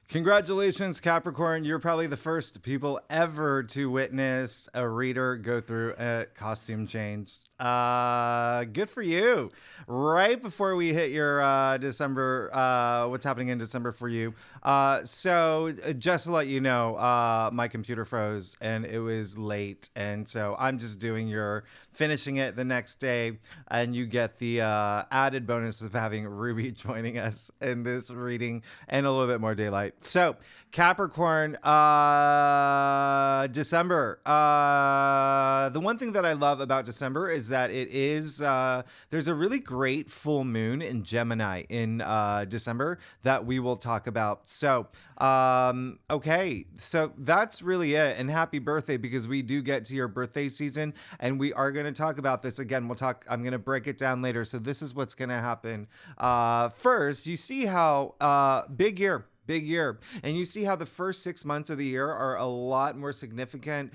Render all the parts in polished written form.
Congratulations, Capricorn. You're probably the first people ever to witness a reader go through a costume change. Good for you. Right before we hit your December, what's happening in December for you. So just to let you know, my computer froze and it was late. And so I'm just doing your finishing it the next day. And you get the added bonus of having Ruby joining us in this reading and a little bit more daylight. So Capricorn, December. The one thing that I love about December is that it is, there's a really great full moon in Gemini in December that we will talk about. So, okay, so that's really it. And happy birthday, because we do get to your birthday season and we are going to talk about this again. I'm going to break it down later. So this is what's going to happen. First, you see how big year. And you see how the first 6 months of the year are a lot more significant,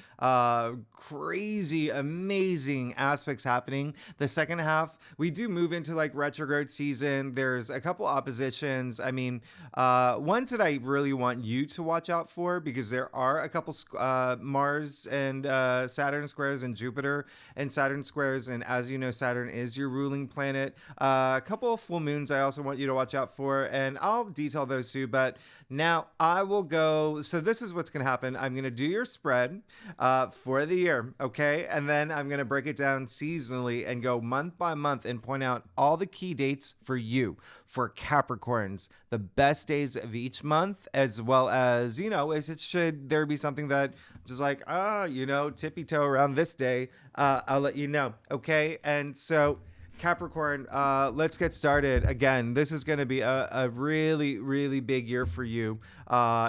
crazy, amazing aspects happening. The second half, we do move into like retrograde season. There's a couple oppositions. I mean, ones that I really want you to watch out for, because there are a couple Mars and Saturn squares and Jupiter and Saturn squares. And as you know, Saturn is your ruling planet. A couple of full moons I also want you to watch out for, and I'll detail those too. But now I will go. So this is what's going to happen. I'm going to do your spread for the year. Okay. And then I'm going to break it down seasonally and go month by month and point out all the key dates for you, for Capricorns, the best days of each month, as well as, as it should there be something that just like, tippy toe around this day. I'll let you know. Okay. And so Capricorn, let's get started. Again, this is going to be a really, really big year for you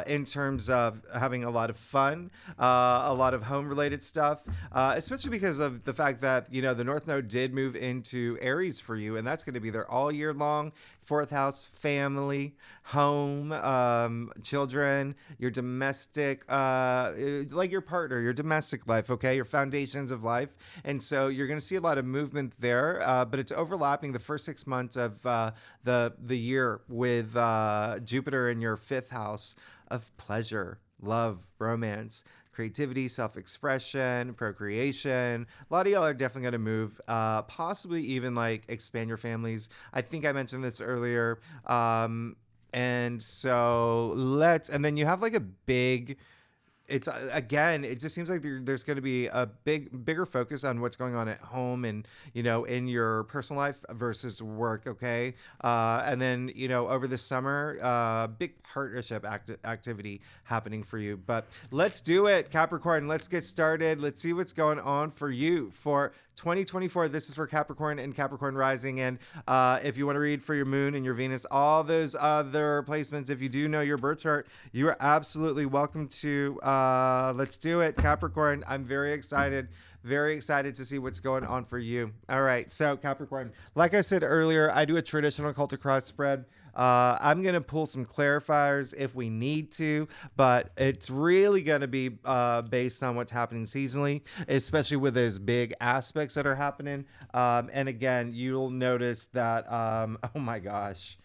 in terms of having a lot of fun, a lot of home-related stuff, especially because of the fact that, the North Node did move into Aries for you, and that's going to be there all year long. Fourth house, family, home, children, your domestic, like your partner, your domestic life, okay, your foundations of life. And so you're going to see a lot of movement there, but it's overlapping the first 6 months of the year with Jupiter in your fifth house of pleasure, love, romance, creativity, self-expression, procreation. A lot of y'all are definitely going to move, possibly even like expand your families. I think I mentioned this earlier. And so and then you have like a big, it's again, it just seems like there's going to be a bigger focus on what's going on at home and, in your personal life versus work. Okay. And then, over the summer, big partnership activity happening for you, but let's do it, Capricorn. Let's get started. Let's see what's going on for you for 2024. This is for Capricorn and Capricorn rising. And if you want to read for your moon and your Venus, all those other placements, if you do know your birth chart, you are absolutely welcome to. Let's do it, Capricorn. I'm very excited to see what's going on for you. All right. So Capricorn, like I said earlier, I do a traditional Cultic cross spread. I'm going to pull some clarifiers if we need to, but it's really going to be based on what's happening seasonally, especially with those big aspects that are happening. And again, you'll notice that, oh my gosh,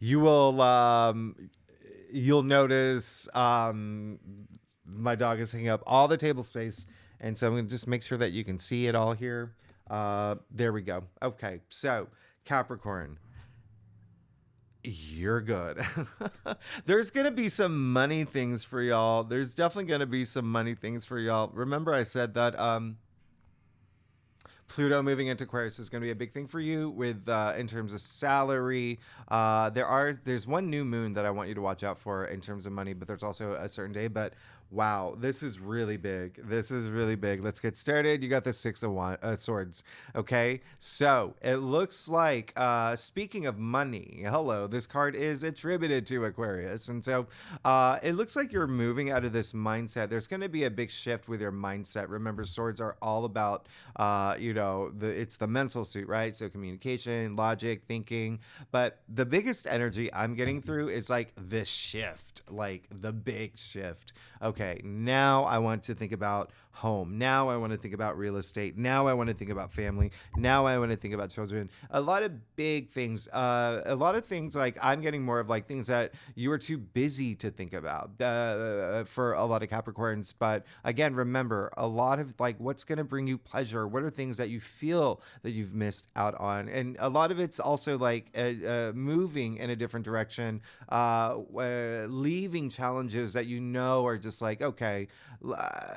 you'll notice my dog is taking up all the table space, and so I'm going to just make sure that you can see it all here. There we go. Okay, so Capricorn, you're good. There's going to be some money things for y'all. There's definitely going to be some money things for y'all. Remember I said that Pluto moving into Aquarius is going to be a big thing for you with in terms of salary. There's one new moon that I want you to watch out for in terms of money, but there's also a certain day. But wow, this is really big. Let's get started. You got the Six of Swords. Okay, so it looks like, speaking of money, hello, this card is attributed to Aquarius. And so it looks like you're moving out of this mindset. There's going to be a big shift with your mindset. Remember, swords are all about, it's the mental suit, right? So communication, logic, thinking. But the biggest energy I'm getting through is like this shift, like the big shift. Okay. okay, now I want to think about home. Now I want to think about real estate. Now I want to think about family. Now I want to think about children. A lot of big things. A lot of things like I'm getting more of like things that you are too busy to think about for a lot of Capricorns. But again, remember a lot of like what's going to bring you pleasure. What are things that you feel that you've missed out on? And a lot of it's also like moving in a different direction, leaving challenges that you know are just like, okay,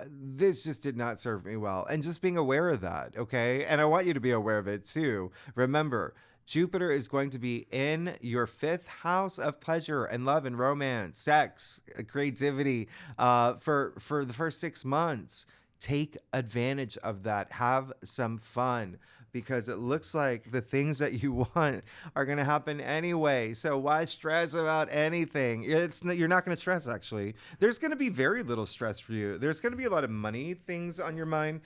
this just did not serve me well. And just being aware of that, okay? And I want you to be aware of it too. Remember, Jupiter is going to be in your 5th house of pleasure and love and romance, sex, creativity for the first 6 months. Take advantage of that. Have some fun, because it looks like the things that you want are going to happen anyway. So why stress about anything? You're not going to stress, actually. There's going to be very little stress for you. There's going to be a lot of money things on your mind.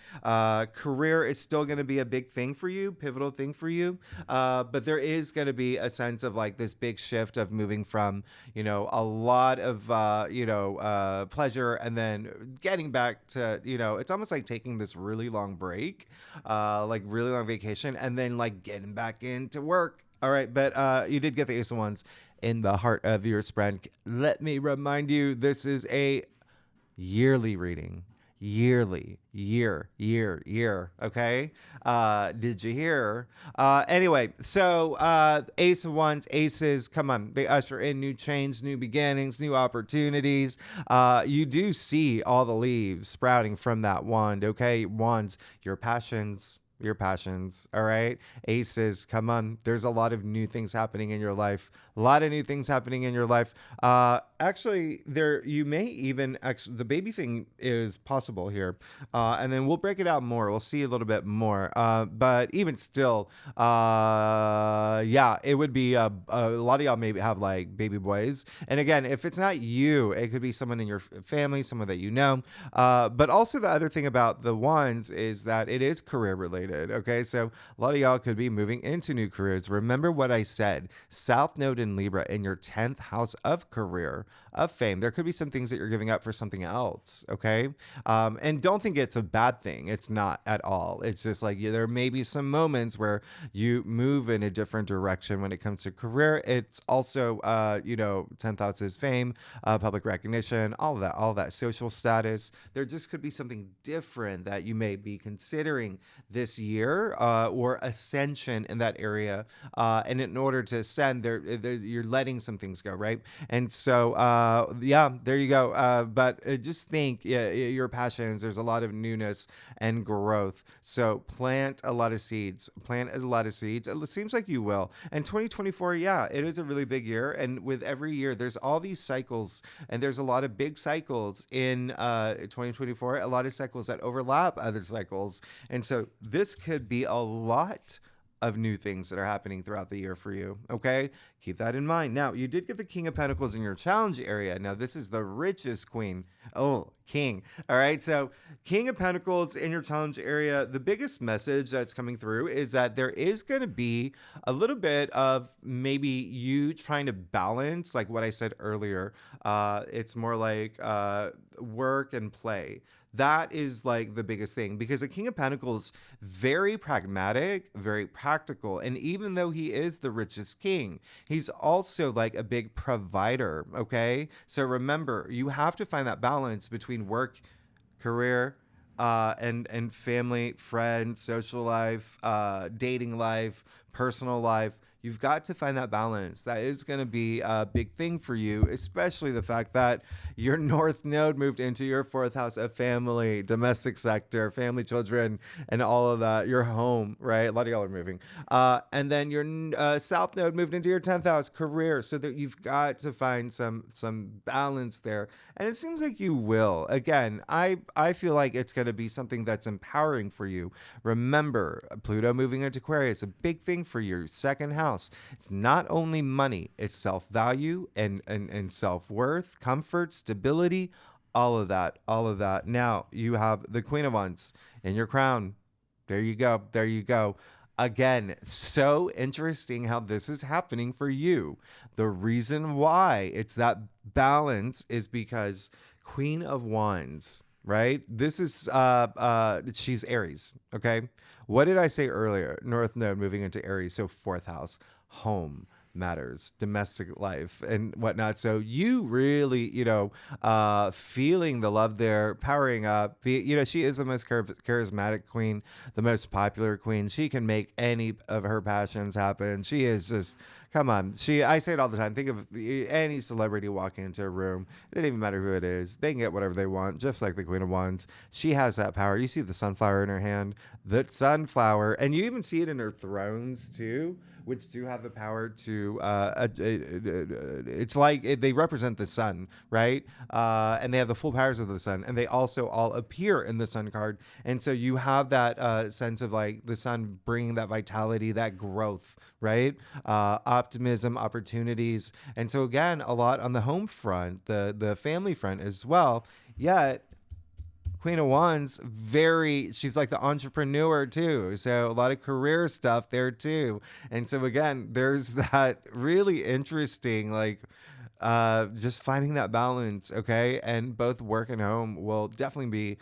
Career is still going to be a big thing for you, pivotal thing for you. But there is going to be a sense of like this big shift of moving from, a lot of, pleasure, and then getting back to, it's almost like taking this really long break, like really long vacation, and then like getting back into work. All right, but you did get the Ace of Wands in the heart of your spread. Let me remind you, this is a yearly reading. Year. Okay. Did you hear? Anyway, so Ace of Wands, aces, come on. They usher in new change, new beginnings, new opportunities. You do see all the leaves sprouting from that wand. Okay. Wands, your passions. All right. Aces, come on. There's a lot of new things happening in your life. Actually, you may even the baby thing is possible here. And then we'll break it out more. We'll see a little bit more. But even still, it would be a lot of y'all maybe have like baby boys. And again, if it's not you, it could be someone in your family, someone that you know. But also the other thing about the wands is that it is career related. Okay, so a lot of y'all could be moving into new careers. Remember what I said: South Node in Libra in your 10th house of career, of fame. There could be some things that you're giving up for something else. Okay, and don't think it's a bad thing. It's not at all. It's just like there may be some moments where you move in a different direction when it comes to career. It's also 10th house is fame, public recognition, all of that social status. There just could be something different that you may be considering this year, or ascension in that area. And in order to ascend, you're letting some things go, right? And so, there you go. But just think, your passions, there's a lot of newness and growth. So plant a lot of seeds. It seems like you will. And 2024, it is a really big year. And with every year, there's all these cycles, and there's a lot of big cycles in 2024, a lot of cycles that overlap other cycles. And so this could be a lot of new things that are happening throughout the year for you. Okay, keep that in mind. Now, you did get the King of Pentacles in your challenge area. Now, this is the richest queen. Oh, king. All right, so King of Pentacles in your challenge area. The biggest message that's coming through is that there is going to be a little bit of maybe you trying to balance, like what I said earlier. It's more like work and play. That is like the biggest thing, because the King of Pentacles, very pragmatic, very practical. And even though he is the richest king, he's also like a big provider. Okay. So remember, you have to find that balance between work, career, and family, friends, social life, dating life, personal life. You've got to find that balance. That is going to be a big thing for you, especially the fact that your North Node moved into your 4th house of family, domestic sector, family, children, and all of that. Your home, right? A lot of y'all are moving. And then your South Node moved into your 10th house, career. So that you've got to find some balance there. And it seems like you will. Again, I feel like it's going to be something that's empowering for you. Remember, Pluto moving into Aquarius, a big thing for your 2nd house. It's not only money, it's self-value and self-worth, comfort, stability, all of that. Now you have the Queen of Wands in your crown. There you go. Again, so interesting how this is happening for you. The reason why it's that balance is because Queen of Wands, right? This is she's Aries, okay? What did I say earlier? North Node moving into Aries, so fourth house, home matters, domestic life and whatnot. So you really, feeling the love there, powering up. She is the most charismatic queen, the most popular queen. She can make any of her passions happen. She is just, come on. I say it all the time. Think of any celebrity walking into a room. It doesn't even matter who it is. They can get whatever they want, just like the Queen of Wands. She has that power. You see the sunflower in her hand, the sunflower, and you even see it in her thrones too, which do have the power to it's like they represent the sun, right? And they have the full powers of the sun, and they also all appear in the sun card. And so you have that sense of like the sun bringing that vitality, that growth, right? Optimism, opportunities. And so again, a lot on the home front, the family front as well. Yet Queen of Wands, she's like the entrepreneur too. So a lot of career stuff there too. And so again, there's that really interesting, like, just finding that balance. Okay. And both work and home will definitely be,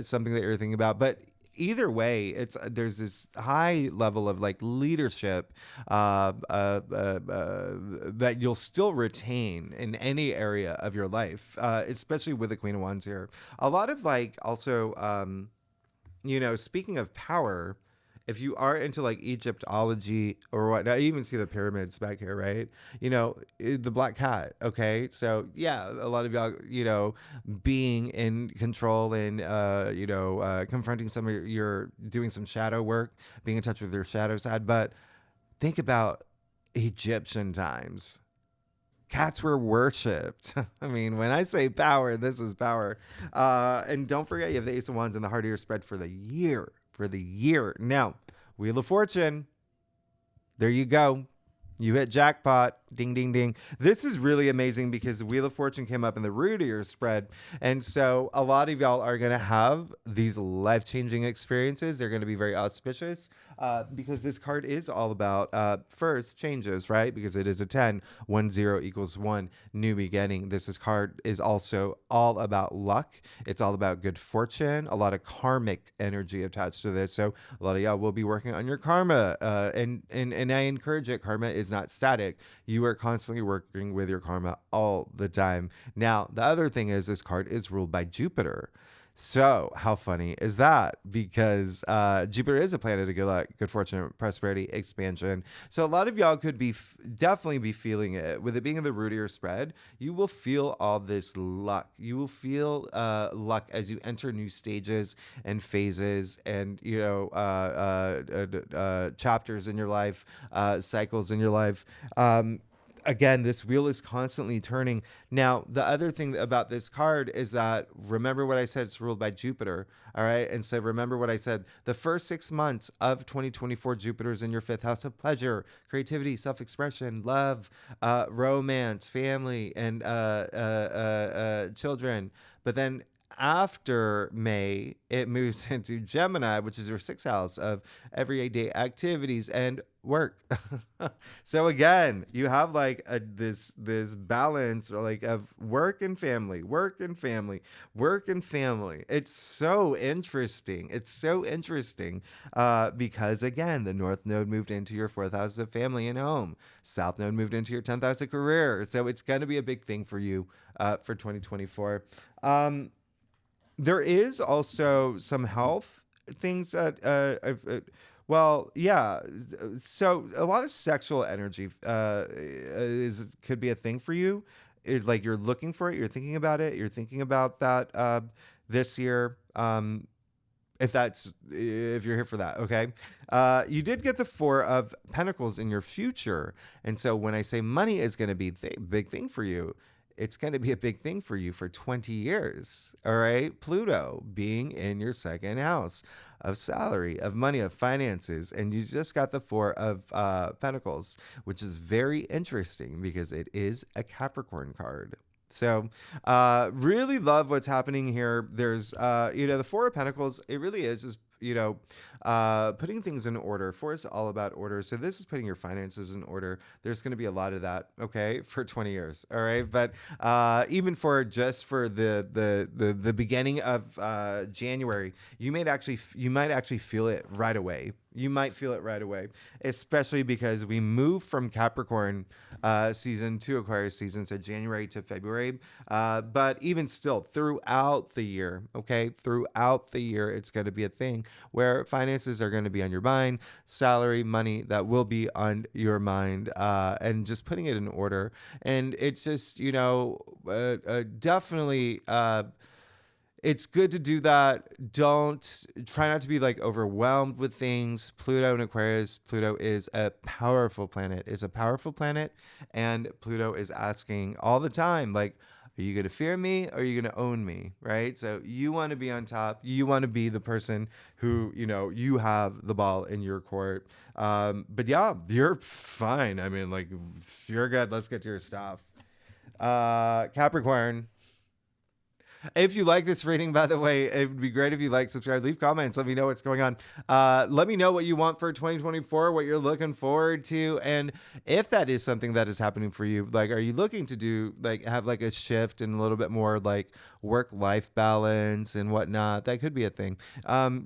something that you're thinking about. But either way, there's this high level of like leadership that you'll still retain in any area of your life, especially with the Queen of Wands here. A lot of like also, speaking of power, if you are into like Egyptology or what, I even see the pyramids back here, right? The black cat. Okay. So yeah, a lot of y'all, being in control and, confronting some of your doing some shadow work, being in touch with your shadow side. But think about Egyptian times. Cats were worshipped. I mean, when I say power, this is power. And don't forget, you have the Ace of Wands in the heart of your spread for the year. Now, Wheel of Fortune. There you go. You hit jackpot. Ding, ding, ding. This is really amazing because the Wheel of Fortune came up in the root of your spread. And so a lot of y'all are going to have these life-changing experiences. They're going to be very auspicious because this card is all about, first, changes, right? Because it is a 10. 1, 0 equals 1. New beginning. Card is also all about luck. It's all about good fortune. A lot of karmic energy attached to this. So a lot of y'all will be working on your karma. And I encourage it. Karma is not static. You are constantly working with your karma all the time. Now, the other thing is this card is ruled by Jupiter. So how funny is that? Because Jupiter is a planet of good luck, good fortune, prosperity, expansion. So a lot of y'all could be definitely be feeling it. With it being in the root of your spread, you will feel all this luck. You will feel luck as you enter new stages and phases and, chapters in your life, cycles in your life. Again, this wheel is constantly turning. Now, the other thing about this card is that, remember what I said, it's ruled by Jupiter. All right. And so remember what I said, the first 6 months of 2024, Jupiter is in your 5th house of pleasure, creativity, self-expression, love, romance, family, and children. But then after May, it moves into Gemini, which is your 6th house of everyday activities and work. So again, you have like this balance like of work and family. It's so interesting. Because again, the North Node moved into your 4th house of family and home. South Node moved into your 10th house of career. So it's going to be a big thing for you for 2024. There is also some health things that, so a lot of sexual energy could be a thing for you. Like you're looking for it, you're thinking about it, you're thinking about that this year. If you're here for that, okay. You did get the 4 of Pentacles in your future, and so when I say money is going to be a big thing for you, it's going to be a big thing for you for 20 years. All right. Pluto being in your 2nd house of salary, of money, of finances. And you just got the 4 of Pentacles, which is very interesting because it is a Capricorn card. So really love what's happening here. There's, the 4 of Pentacles, it really is putting things in order. Four is all about order. So this is putting your finances in order. There's going to be a lot of that, okay, for 20 years. All right. But even for just for the beginning of January, you might actually feel it right away. You might feel it right away, especially because we move from Capricorn season to Aquarius season, so January to February. But even still, throughout the year, okay, throughout the year, it's going to be a thing where finances are going to be on your mind, salary, money that will be on your mind, and just putting it in order. And it's just, definitely. It's good to do that. Don't try not to be like overwhelmed with things. Pluto and Aquarius. Pluto is a powerful planet. It's a powerful planet, and Pluto is asking all the time, like, are you going to fear me or are you going to own me? Right? So you want to be on top. You want to be the person who, you have the ball in your court. But yeah, you're fine. I mean, like, you're good. Let's get to your stuff. Capricorn. If you like this reading, by the way, it would be great if you like, subscribe, leave comments. Let me know what's going on. Let me know what you want for 2024, what you're looking forward to. And if that is something that is happening for you, like, are you looking to do, like, have like a shift and a little bit more like work-life balance and whatnot? That could be a thing.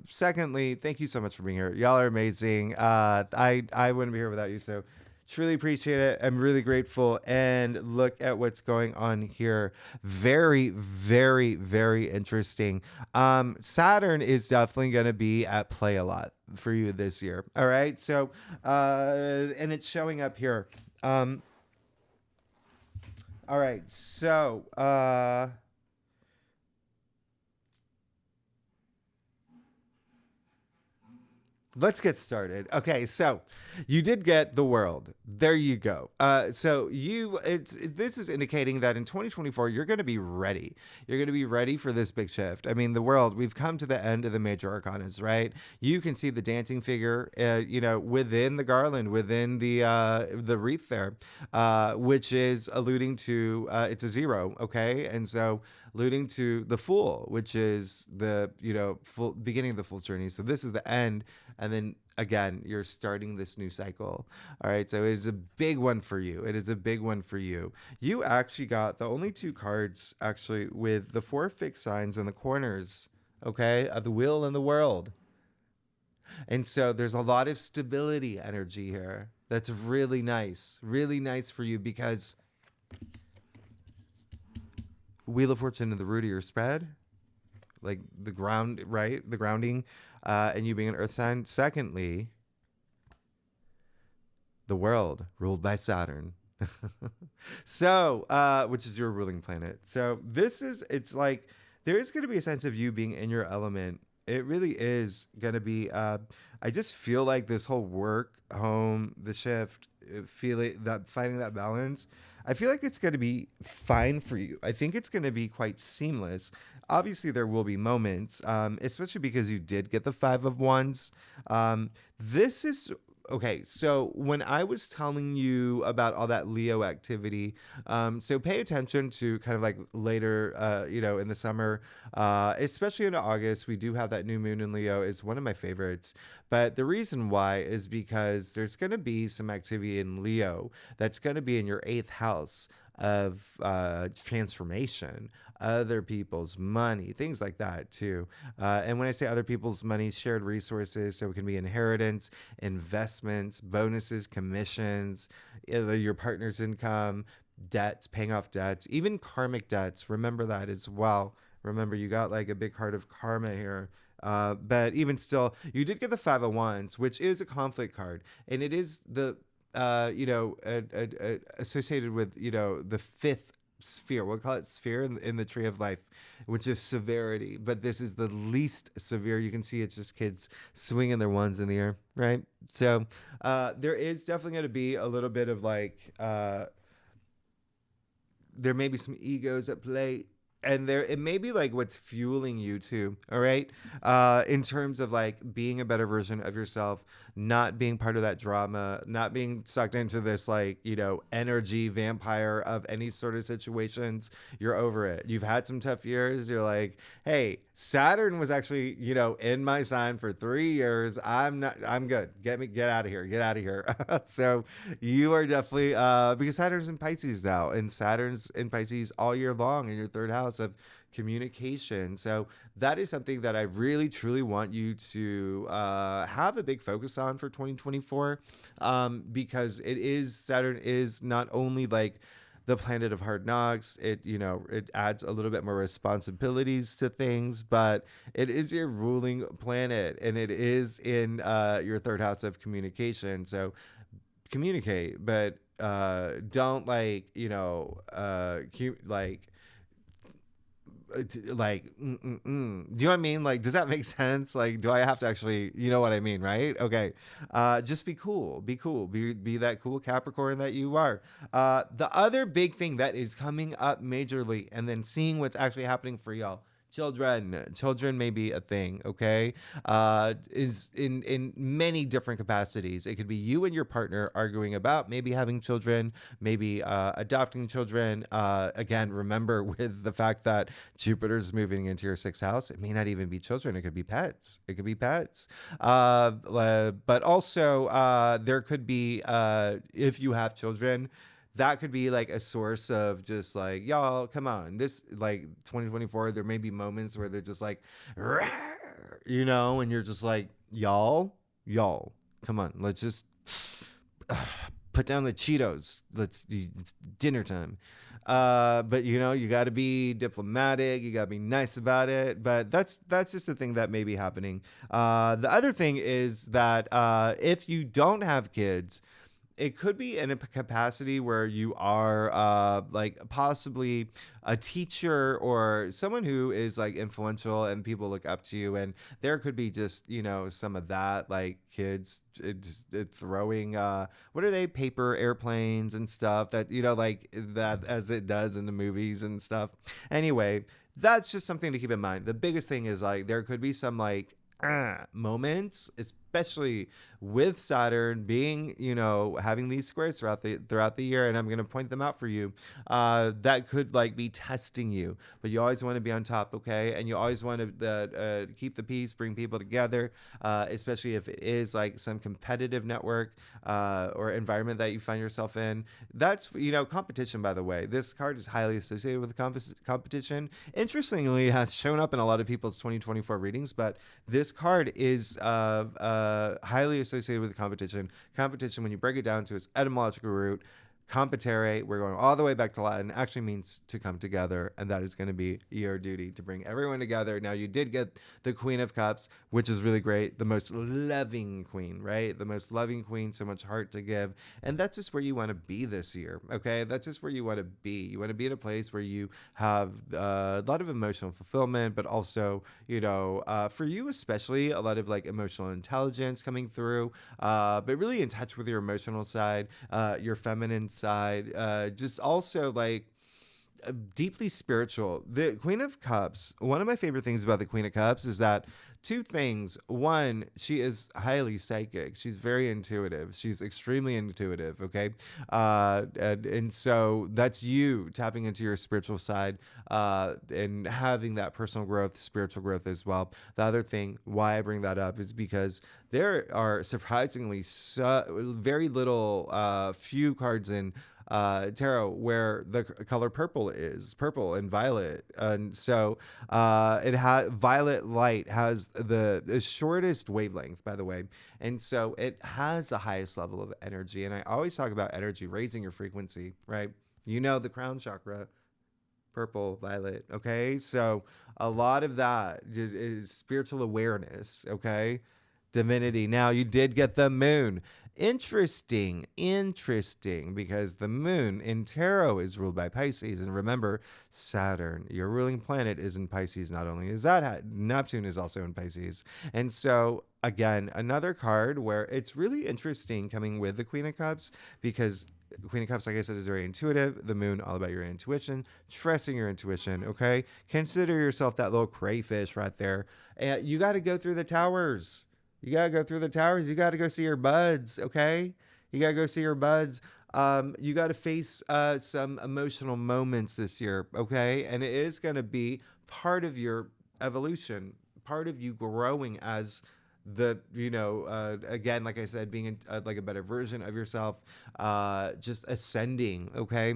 Secondly, thank you so much for being here. Y'all are amazing. I wouldn't be here without you. So truly appreciate it. I'm really grateful. And look at what's going on here. Very, very, very interesting. Saturn is definitely going to be at play a lot for you this year. All right. So, and it's showing up here. All right. So, let's get started. Okay, so you did get the world. There you go. This is indicating that in 2024 you're going to be ready. You're going to be ready for this big shift. I mean, the world. We've come to the end of the major arcanas, right? You can see the dancing figure, within the garland, within the wreath there, which is alluding to it's a zero. Okay, and so alluding to the Fool, which is the full beginning of the Fool's journey. So this is the end, and then again you're starting this new cycle. All right, so it is a big one for you. It is a big one for you. You actually got the only two cards actually with the four fixed signs in the corners. Okay, of the wheel and the world. And so there's a lot of stability energy here. That's really nice for you because Wheel of Fortune and the root of your spread, like the ground, right? The grounding, and you being an earth sign. Secondly, the world ruled by Saturn. So, which is your ruling planet. So it's like, there is going to be a sense of you being in your element. It really is going to be, I just feel like this whole work, home, the shift, finding that balance, I feel like it's going to be fine for you. I think it's going to be quite seamless. Obviously, there will be moments, especially because you did get the Five of Wands. This is okay. So when I was telling you about all that Leo activity, so pay attention to kind of like later, in the summer, especially in August, we do have that new moon in Leo. Is one of my favorites. But the reason why is because there's going to be some activity in Leo that's going to be in your eighth house of transformation, other people's money, things like that too. And when I say other people's money, shared resources, so it can be inheritance, investments, bonuses, commissions, your partner's income, debts, paying off debts, even karmic debts. Remember that as well. Remember, you got like a big card of karma here. But even still, you did get the Five of Wands, which is a conflict card, and it is the associated with the fifth sphere. We'll call it sphere in the tree of life, which is severity. But this is the least severe. You can see it's just kids swinging their wands in the air, right? So there is definitely going to be a little bit of like there may be some egos at play. and there it may be like what's fueling you too, all right, in terms of like being a better version of yourself, not being part of that drama, not being sucked into this like, you know, energy vampire of any sort of situations. You're over it. You've had some tough years. You're like, hey, Saturn was actually, you know, in my sign for 3 years. I'm good. Get out of here. Get out of here. So you are definitely, because Saturn's in Pisces now, and Saturn's in Pisces all year long in your third house of communication. So that is something that I really truly want you to have a big focus on for 2024, because Saturn is not only like the planet of hard knocks. It, you know, it adds a little bit more responsibilities to things, but it is your ruling planet, and it is in your third house of communication. So communicate, but don't like, you know, do you know what I mean? Like, does that make sense? Like, do I have to actually, you know what I mean, right? Okay. Just be cool, be that cool Capricorn that you are. The other big thing that is coming up majorly, and then seeing what's actually happening for y'all. Children may be a thing, okay? Is in many different capacities. It could be you and your partner arguing about maybe having children, maybe adopting children. Again, remember with the fact that Jupiter's moving into your sixth house, it may not even be children. It could be pets. But also, there could be, if you have children, that could be like a source of just like, y'all, come on, this like 2024, there may be moments where they're just like, you know, and you're just like, y'all, come on, let's just put down the Cheetos. It's dinner time. But you know, you got to be diplomatic. You got to be nice about it. But that's just the thing that may be happening. The other thing is that if you don't have kids, it could be in a capacity where you are like possibly a teacher or someone who is like influential and people look up to you, and there could be just, you know, some of that, like kids throwing what are they, paper airplanes and stuff, that, you know, like that as it does in the movies and stuff. Anyway, that's just something to keep in mind. The biggest thing is like there could be some like moments, especially with Saturn being, you know, having these squares throughout the year, and I'm going to point them out for you, that could like be testing you. But you always want to be on top, okay? And you always want to keep the peace, bring people together, especially if it is like some competitive network or environment that you find yourself in. That's, you know, competition, by the way. This card is highly associated with competition. Interestingly, it has shown up in a lot of people's 2024 readings, but this card is highly associated with competition. Competition, when you break it down to its etymological root, competere, we're going all the way back to Latin, actually means to come together, and that is going to be your duty to bring everyone together. Now, you did get the Queen of Cups, which is really great, the most loving queen, right? The most loving queen, so much heart to give, and that's just where you want to be this year, okay? That's just where you want to be. You want to be in a place where you have a lot of emotional fulfillment, but also, you know, for you especially, a lot of like emotional intelligence coming through, but really in touch with your emotional side, your feminine side, just also like deeply spiritual. The Queen of Cups, one of my favorite things about the Queen of Cups is that two things. One, she is highly psychic. She's very intuitive. She's extremely intuitive, okay? And so that's you tapping into your spiritual side and having that personal growth, spiritual growth as well. The other thing, why I bring that up, is because there are surprisingly very little, few cards in tarot where the color purple is purple and violet, and so it has violet light has the shortest wavelength, by the way, and so it has the highest level of energy. And I always talk about energy, raising your frequency, right? You know, the crown chakra, purple, violet, okay? So a lot of that is spiritual awareness, okay? Divinity. Now, you did get the moon. Interesting, because the moon in tarot is ruled by Pisces. And remember, Saturn, your ruling planet, is in Pisces. Not only is that, Neptune is also in Pisces. And so, again, another card where it's really interesting coming with the Queen of Cups, because Queen of Cups, like I said, is very intuitive. The moon, all about your intuition, trusting your intuition, okay? Consider yourself that little crayfish right there. And you got to go through the towers. You got to go through the towers. You got to go see your buds, okay? You got to go see your buds. You got to face some emotional moments this year, okay? And it is going to be part of your evolution, part of you growing as again, like I said, being like a better version of yourself, just ascending, okay?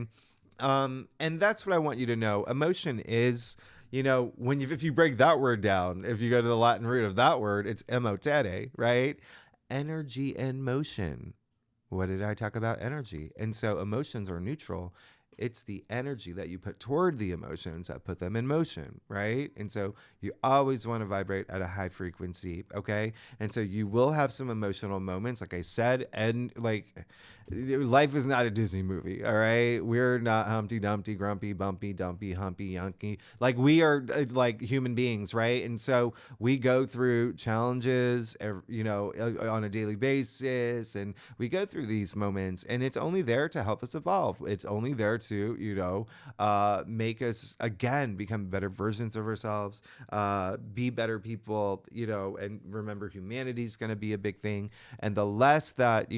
And that's what I want you to know. Emotion is, if you break that word down, if you go to the Latin root of that word, it's emotere, right? Energy and motion. What did I talk about? Energy. And so emotions are neutral. It's the energy that you put toward the emotions that put them in motion, right? And so you always want to vibrate at a high frequency, okay? And so you will have some emotional moments, like I said, and like life is not a Disney movie, all right? We're not Humpty Dumpty, Grumpy, Bumpy, Dumpy, Humpy, Yunky. Like we are like human beings, right? And so we go through challenges, on a daily basis, and we go through these moments, and it's only there to help us evolve. It's only there to, make us, again, become better versions of ourselves, be better people, and remember humanity is going to be a big thing. And the less that,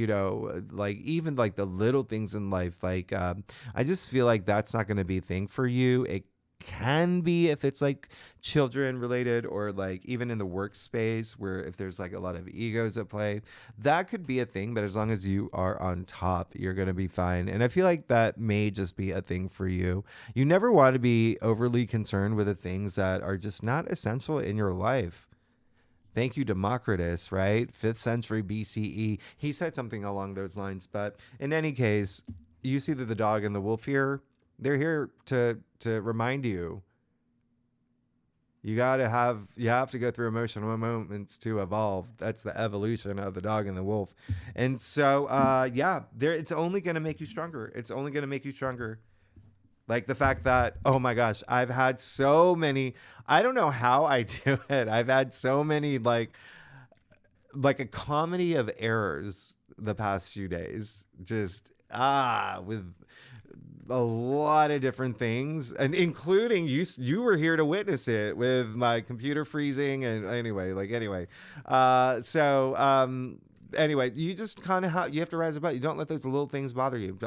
even like the little things in life, like I just feel like that's not going to be a thing for you. It can be if it's like children related, or like even in the workspace where if there's like a lot of egos at play, that could be a thing. But as long as you are on top, you're going to be fine. And I feel like that may just be a thing for you. You never want to be overly concerned with the things that are just not essential in your life. Thank you, Democritus, right? 5th century BCE. He said something along those lines. But in any case, you see that the dog and the wolf here, they're here to remind you. You have to go through emotional moments to evolve. That's the evolution of the dog and the wolf. And so, it's only going to make you stronger. It's only going to make you stronger. Like the fact that, oh my gosh, I've had so many, I don't know how I do it. I've had so many, like a comedy of errors the past few days. Just, with a lot of different things, and including you were here to witness it with my computer freezing. And anyway, you just kind of you have to rise above. You don't let those little things bother you.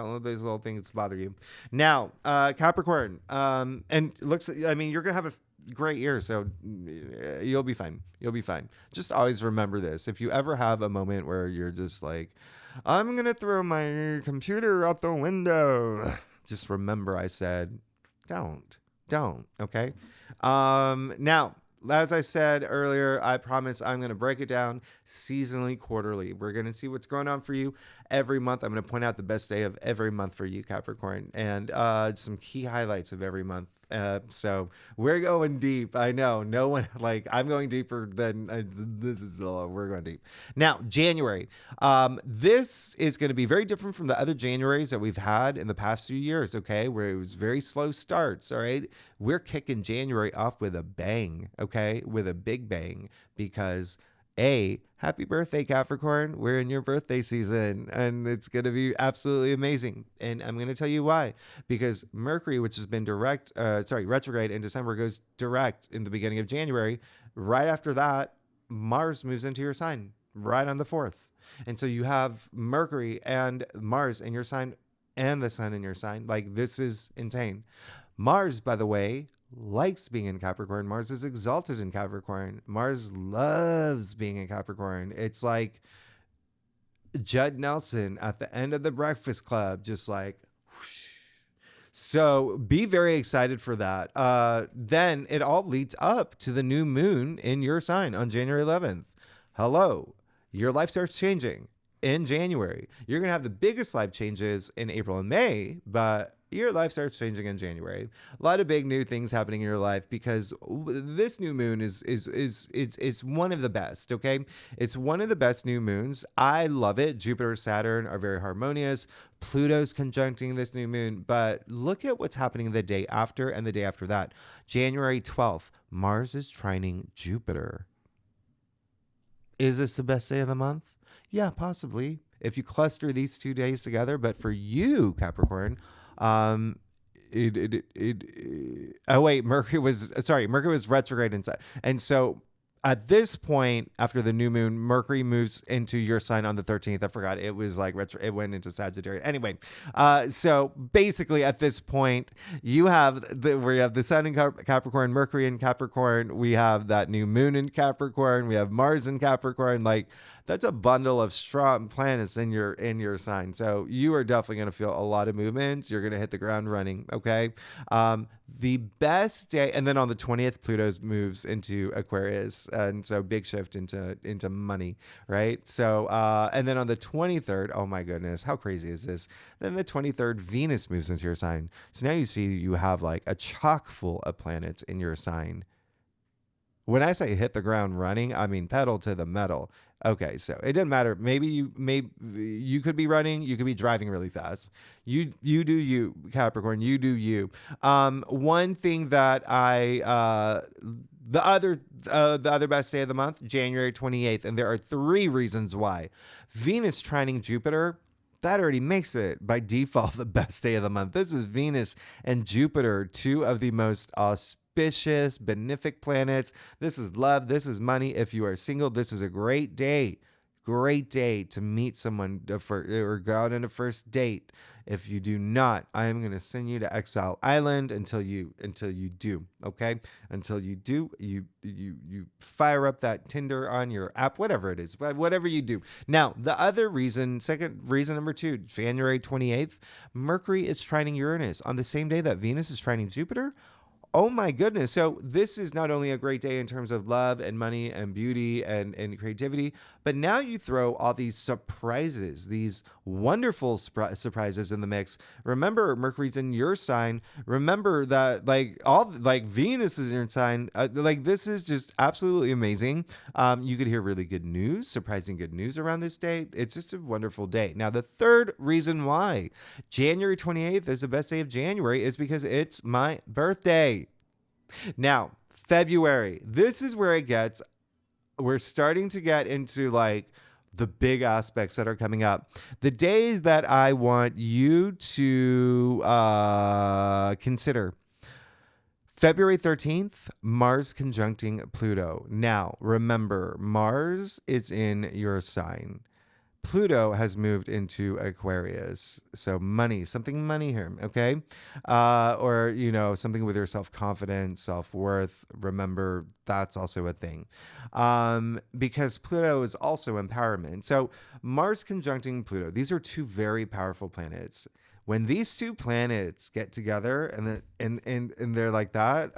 Now, Capricorn, and you're gonna have a great year, so you'll be fine. Just always remember this: if you ever have a moment where you're just like, I'm gonna throw my computer out the window, just remember I said, don't, okay? Now, as I said earlier, I promise I'm going to break it down seasonally, quarterly. We're going to see what's going on for you every month. I'm going to point out the best day of every month for you, Capricorn, and some key highlights of every month. So we're going deep. I know no one, like, I'm going deeper than we're going deep. Now, January. This is going to be very different from the other Januaries that we've had in the past few years, okay, where it was very slow starts, all right? We're kicking January off with a bang, okay, with a big bang, because happy birthday, Capricorn. We're in your birthday season, and it's going to be absolutely amazing. And I'm going to tell you why. Because Mercury, which has been retrograde in December, goes direct in the beginning of January. Right after that, Mars moves into your sign right on the 4th. And so you have Mercury and Mars in your sign and the sun in your sign. Like, this is insane. Mars, by the way, likes being in Capricorn. Mars is exalted in Capricorn. Mars loves being in Capricorn. It's like Judd Nelson at the end of The Breakfast Club, just like whoosh. So be very excited for that. Then it all leads up to the new moon in your sign on January 11th. Hello, your life starts changing in January. You're going to have the biggest life changes in April and May, but your life starts changing in January. A lot of big new things happening in your life, because this new moon is one of the best, okay? It's one of the best new moons. I love it. Jupiter, Saturn are very harmonious. Pluto's conjuncting this new moon, but look at what's happening the day after and the day after that. January 12th, Mars is trining Jupiter. Is this the best day of the month? Yeah, possibly. if you cluster these 2 days together. But for you, Capricorn, um, oh wait, Mercury was retrograde inside, and so at this point, after the new moon, Mercury moves into your sign on the 13th. I forgot it was like it went into Sagittarius. Anyway, so basically at this point, we have the Sun in Capricorn, Mercury in Capricorn. We have that new moon in Capricorn. We have Mars in Capricorn. Like, that's a bundle of strong planets in your sign. So you are definitely going to feel a lot of movements. You're going to hit the ground running. Okay. The best day, and then on the 20th, Pluto moves into Aquarius, and so big shift into money, right? So, and then on the 23rd, oh my goodness, how crazy is this? Then the 23rd, Venus moves into your sign. So now you have like a chock full of planets in your sign. When I say hit the ground running, I mean pedal to the metal. Okay, so it doesn't matter. Maybe you could be running, you could be driving really fast. You do you, Capricorn. You do you. One thing that the other best day of the month, January 28th, and there are 3 reasons why. Venus trining Jupiter. That already makes it by default the best day of the month. This is Venus and Jupiter, 2 of the most auspicious, benefic planets. This is love. This is money. If you are single, this is a great day. Great day to meet someone or go out on a first date. If you do not, I am going to send you to Exile Island until you do. Okay, until you do, you fire up that Tinder on your app, whatever it is, whatever you do. Now, the other reason, second reason number 2, January 28th, Mercury is trining Uranus on the same day that Venus is trining Jupiter. Oh my goodness. So this is not only a great day in terms of love and money and beauty and creativity, but now you throw all these surprises, these wonderful surprises in the mix. Remember, Mercury's in your sign. Remember that Venus is in your sign. This is just absolutely amazing. You could hear really good news, surprising good news around this day. It's just a wonderful day. Now, the third reason why January 28th is the best day of January is because it's my birthday. Now, February, this is where we're starting to get into like the big aspects that are coming up. The days that I want you to consider. February 13th, Mars conjuncting Pluto. Now, remember, Mars is in your sign. Pluto has moved into Aquarius. So something money here, okay? Or, something with your self-confidence, self-worth. Remember, that's also a thing. Because Pluto is also empowerment. So Mars conjuncting Pluto. These are 2 very powerful planets. When these 2 planets get together and they're like that,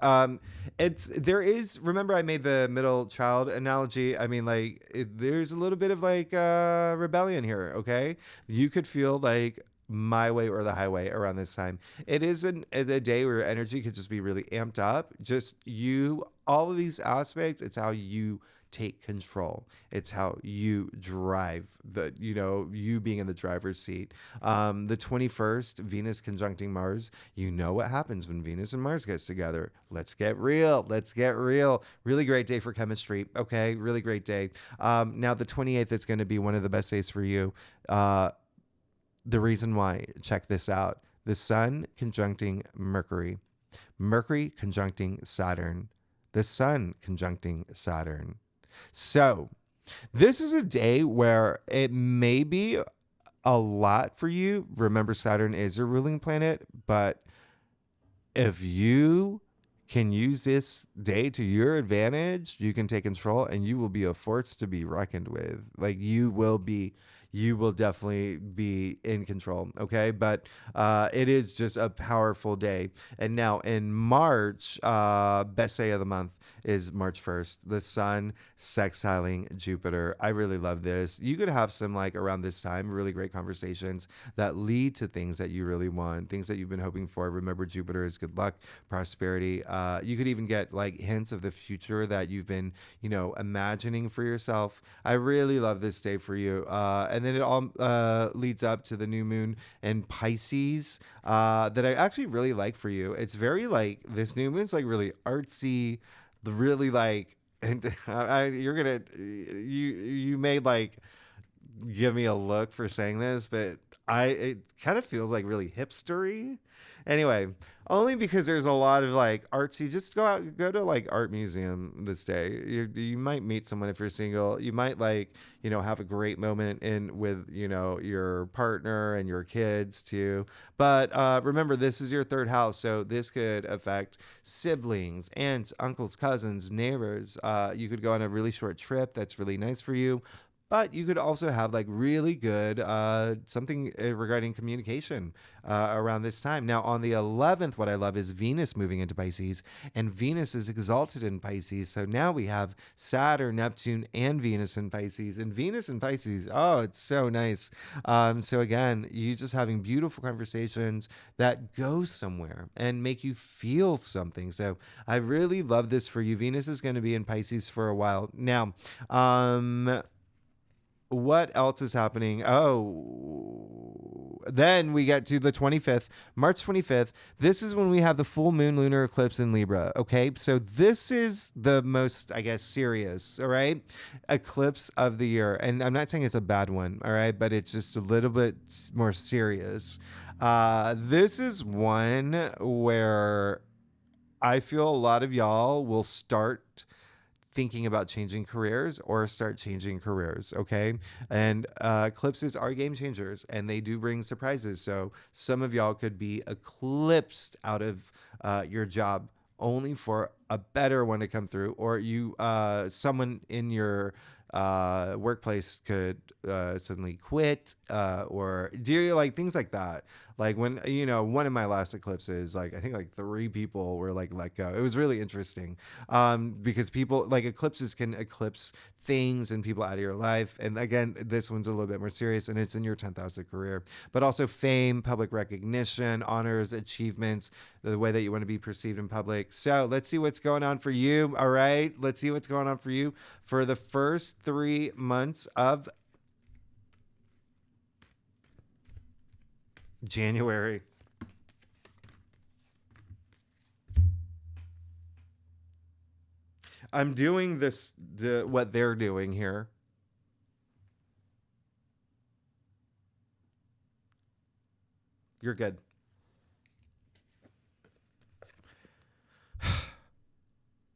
remember I made the middle child analogy. I mean, there's a little bit of rebellion here. Okay. You could feel like my way or the highway around this time. It is a day where energy could just be really amped up. Just all of these aspects. It's how you take control. It's how you drive you being in the driver's seat. The 21st, Venus conjuncting Mars. You know what happens when Venus and Mars gets together. Let's get real. Really great day for chemistry. Okay. Really great day. Now the 28th is going to be one of the best days for you. The reason why, check this out. The Sun conjuncting Mercury. Mercury conjuncting Saturn. The Sun conjuncting Saturn. So this is a day where it may be a lot for you. Remember, Saturn is a ruling planet, but if you can use this day to your advantage, you can take control and you will be a force to be reckoned with. You will definitely be in control. Okay. But it is just a powerful day. And now in March, best day of the month is March 1st, the Sun sextiling Jupiter. I really love this. You could have some around this time, really great conversations that lead to things that you really want, things that you've been hoping for. Remember, Jupiter is good luck, prosperity. You could even get hints of the future that you've been, imagining for yourself. I really love this day for you. And then it all leads up to the new moon in Pisces that I actually really like for you. It's very this new moon's really artsy, really and you made give me a look for saying this, but it kind of feels like really hipstery. Anyway, only because there's a lot of like artsy. Just go to like art museum this day. You might meet someone if you're single. You might like have a great moment in with your partner and your kids too. But remember, this is your third house, so this could affect siblings, aunts, uncles, cousins, neighbors. You could go on a really short trip that's really nice for you. But you could also have like really good something regarding communication around this time. Now, on the 11th, what I love is Venus moving into Pisces, and Venus is exalted in Pisces. So now we have Saturn, Neptune, and Venus in Pisces. And Venus in Pisces, oh, it's so nice. So again, you just having beautiful conversations that go somewhere and make you feel something. So I really love this for you. Venus is going to be in Pisces for a while. Now, what else is happening? Oh, then we get to the 25th, March 25th. This is when we have the full moon lunar eclipse in Libra. Okay. So this is the most, I guess, serious, all right, eclipse of the year. And I'm not saying it's a bad one, all right, but it's just a little bit more serious. This is one where I feel a lot of y'all will start thinking about changing careers or start changing careers. Okay. And eclipses are game changers and they do bring surprises. So some of y'all could be eclipsed out of your job only for a better one to come through, or someone in your workplace could suddenly quit or do like things like that. Like when, one of my last eclipses, like I think like 3 people were like let go. It was really interesting because people like eclipses can eclipse things and people out of your life. And again, this one's a little bit more serious and it's in your 10th house of career, but also fame, public recognition, honors, achievements, the way that you want to be perceived in public. So let's see what's going on for you. All right. Let's see what's going on for you for the first 3 months of January. I'm doing what they're doing here. You're good.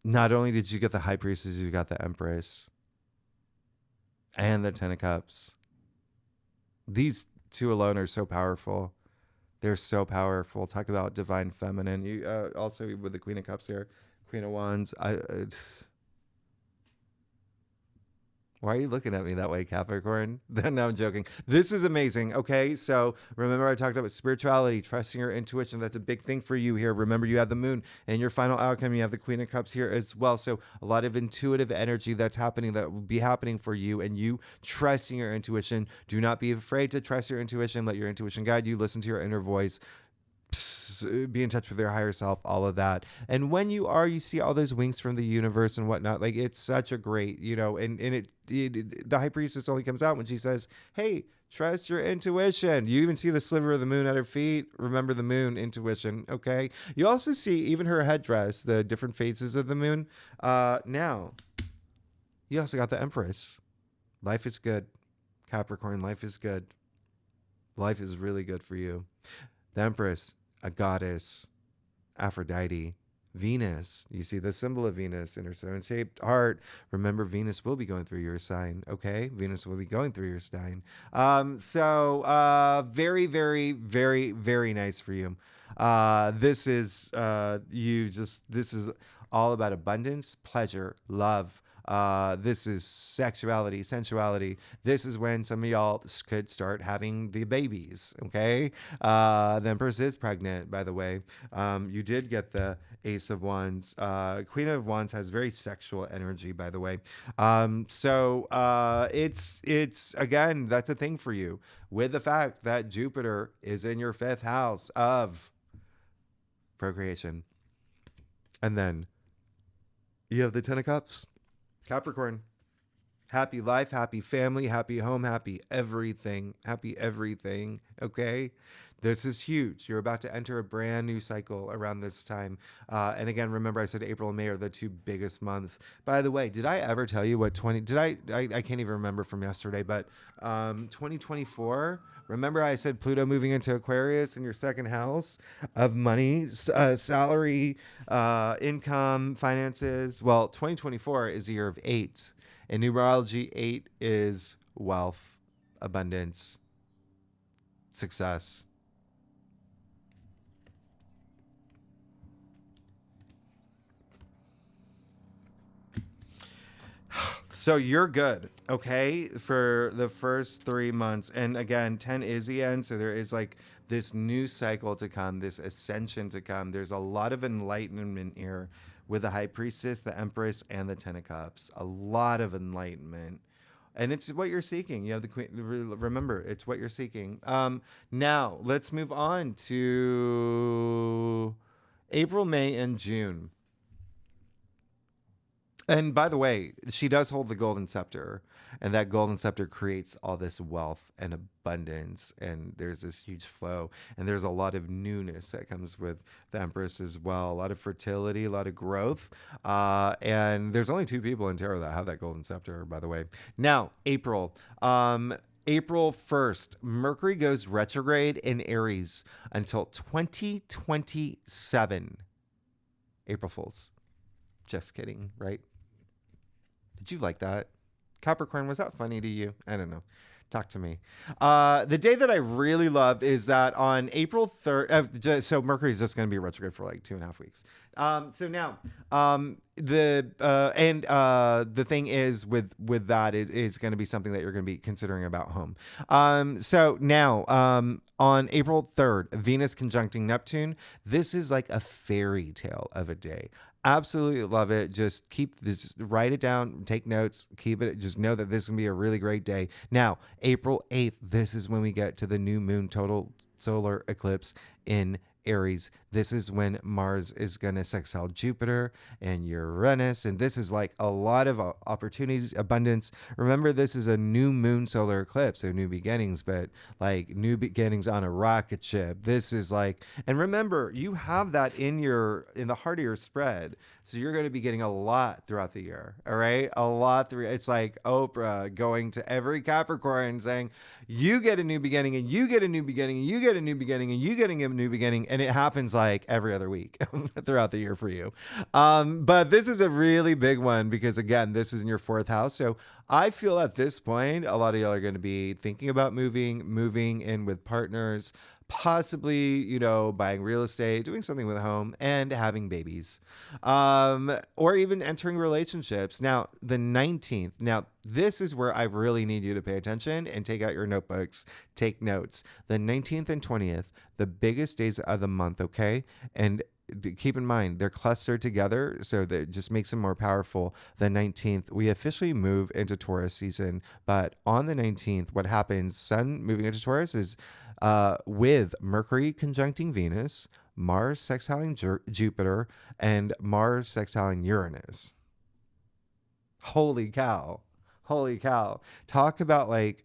Not only did you get the High Priestess, you got the Empress and the Ten of Cups. These 2 alone are so powerful. They're so powerful. Talk about divine feminine. You also with the Queen of Cups here, Queen of Wands. Why are you looking at me that way, Capricorn? No, I'm joking. This is amazing. Okay, so remember I talked about spirituality, trusting your intuition. That's a big thing for you here. Remember you have the moon and your final outcome. You have the Queen of Cups here as well. So a lot of intuitive energy that's happening that will be happening for you and you trusting your intuition. Do not be afraid to trust your intuition. Let your intuition guide you. Listen to your inner voice. Be in touch with your higher self, all of that. And when you see all those wings from the universe and whatnot, like it's such a great, and the High Priestess only comes out when she says, hey, trust your intuition. You even see the sliver of the moon at her feet. Remember the moon, intuition. Okay. You also see even her headdress, the different phases of the moon. Now you also got the Empress. Life is good. Capricorn, life is good. Life is really good for you. The Empress, a goddess, Aphrodite, Venus. You see the symbol of Venus in her stone-shaped heart. Remember, Venus will be going through your sign, okay? Venus will be going through your sign. Very, very, very, very nice for you. This is this is all about abundance, pleasure, love. This is sexuality, sensuality. This is when some of y'all could start having the babies. Okay. The Empress is pregnant, by the way. You did get the Ace of Wands. Queen of Wands has very sexual energy, by the way. It's again, that's a thing for you with the fact that Jupiter is in your 5th house of procreation. And then you have the 10 of Cups. Capricorn, Happy life, happy family, happy home, happy everything. Happy everything. Okay. This is huge. You're about to enter a brand new cycle around this time. And again, remember I said April and May are the two biggest months. By the way, did I ever tell you what 20, did I can't even remember from yesterday, but 2024, remember I said Pluto moving into Aquarius in your second house of money, salary, income, finances. Well, 2024 is a year of eight. In numerology, eight is wealth, abundance, success. So you're good, okay, for the first 3 months. And again, 10 is the end. So there is like this new cycle to come, this ascension to come. There's a lot of enlightenment here with the High Priestess, the Empress, and the Ten of Cups. A lot of enlightenment. And it's what you're seeking. You have the queen. Remember, it's what you're seeking. Now, let's move on to April, May, and June. And by the way, she does hold the golden scepter, and that golden scepter creates all this wealth and abundance, and there's this huge flow, and there's a lot of newness that comes with the Empress as well. A lot of fertility, a lot of growth, and there's only two people in tarot that have that golden scepter, by the way. Now, April. April 1st, Mercury goes retrograde in Aries until 2027. April Fools. Just kidding, right? Did you like that? Capricorn, was that funny to you? I don't know. Talk to me. The day that I really love is that on April 3rd. So Mercury is just going to be retrograde for like 2.5 weeks. So now, the thing is with that, it is going to be something that you're going to be considering about home. So now, on April 3rd, Venus conjuncting Neptune. This is like a fairy tale of a day. Absolutely love it. Just keep this, write it down, take notes, keep it. Just know that this is going to be a really great day. Now, April 8th, this is when we get to the new moon total solar eclipse in Aries. This is when Mars is going to sextile Jupiter and Uranus. And this is like a lot of opportunities, abundance. Remember, this is a new moon solar eclipse, so new beginnings, but like new beginnings on a rocket ship. This is like, and remember, you have that in the heart of your spread. So you're going to be getting a lot throughout the year. All right. A lot through. It's like Oprah going to every Capricorn saying, you get a new beginning and you get a new beginning and you get a new beginning and you getting a new beginning. And it happens like every other week throughout the year for you. But this is a really big one because again, this is in your fourth house. So I feel at this point, a lot of y'all are going to be thinking about moving in with partners, possibly, buying real estate, doing something with a home, and having babies, or even entering relationships. Now, the 19th. Now, this is where I really need you to pay attention and take out your notebooks, take notes. The 19th and 20th, the biggest days of the month, okay? And keep in mind, they're clustered together, so that just makes them more powerful. The 19th, we officially move into Taurus season, but on the 19th, what happens, Sun moving into Taurus is with Mercury conjuncting Venus, Mars sextiling Jupiter, and Mars sextiling Uranus. Holy cow. Holy cow. Talk about like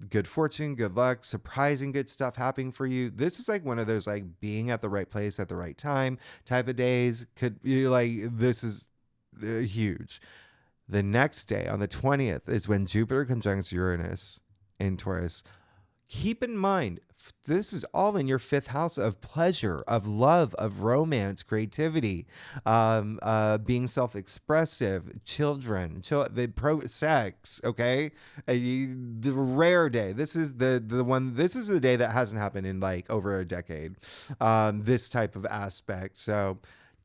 good fortune, good luck, surprising good stuff happening for you. This is like one of those like being at the right place at the right time type of days. This is huge. The next day on the 20th is when Jupiter conjuncts Uranus in Taurus. Keep in mind, this is all in your fifth house of pleasure, of love, of romance, creativity, being self-expressive, children, sex. Okay, the rare day. This is the one. This is the day that hasn't happened in like over a decade. This type of aspect. So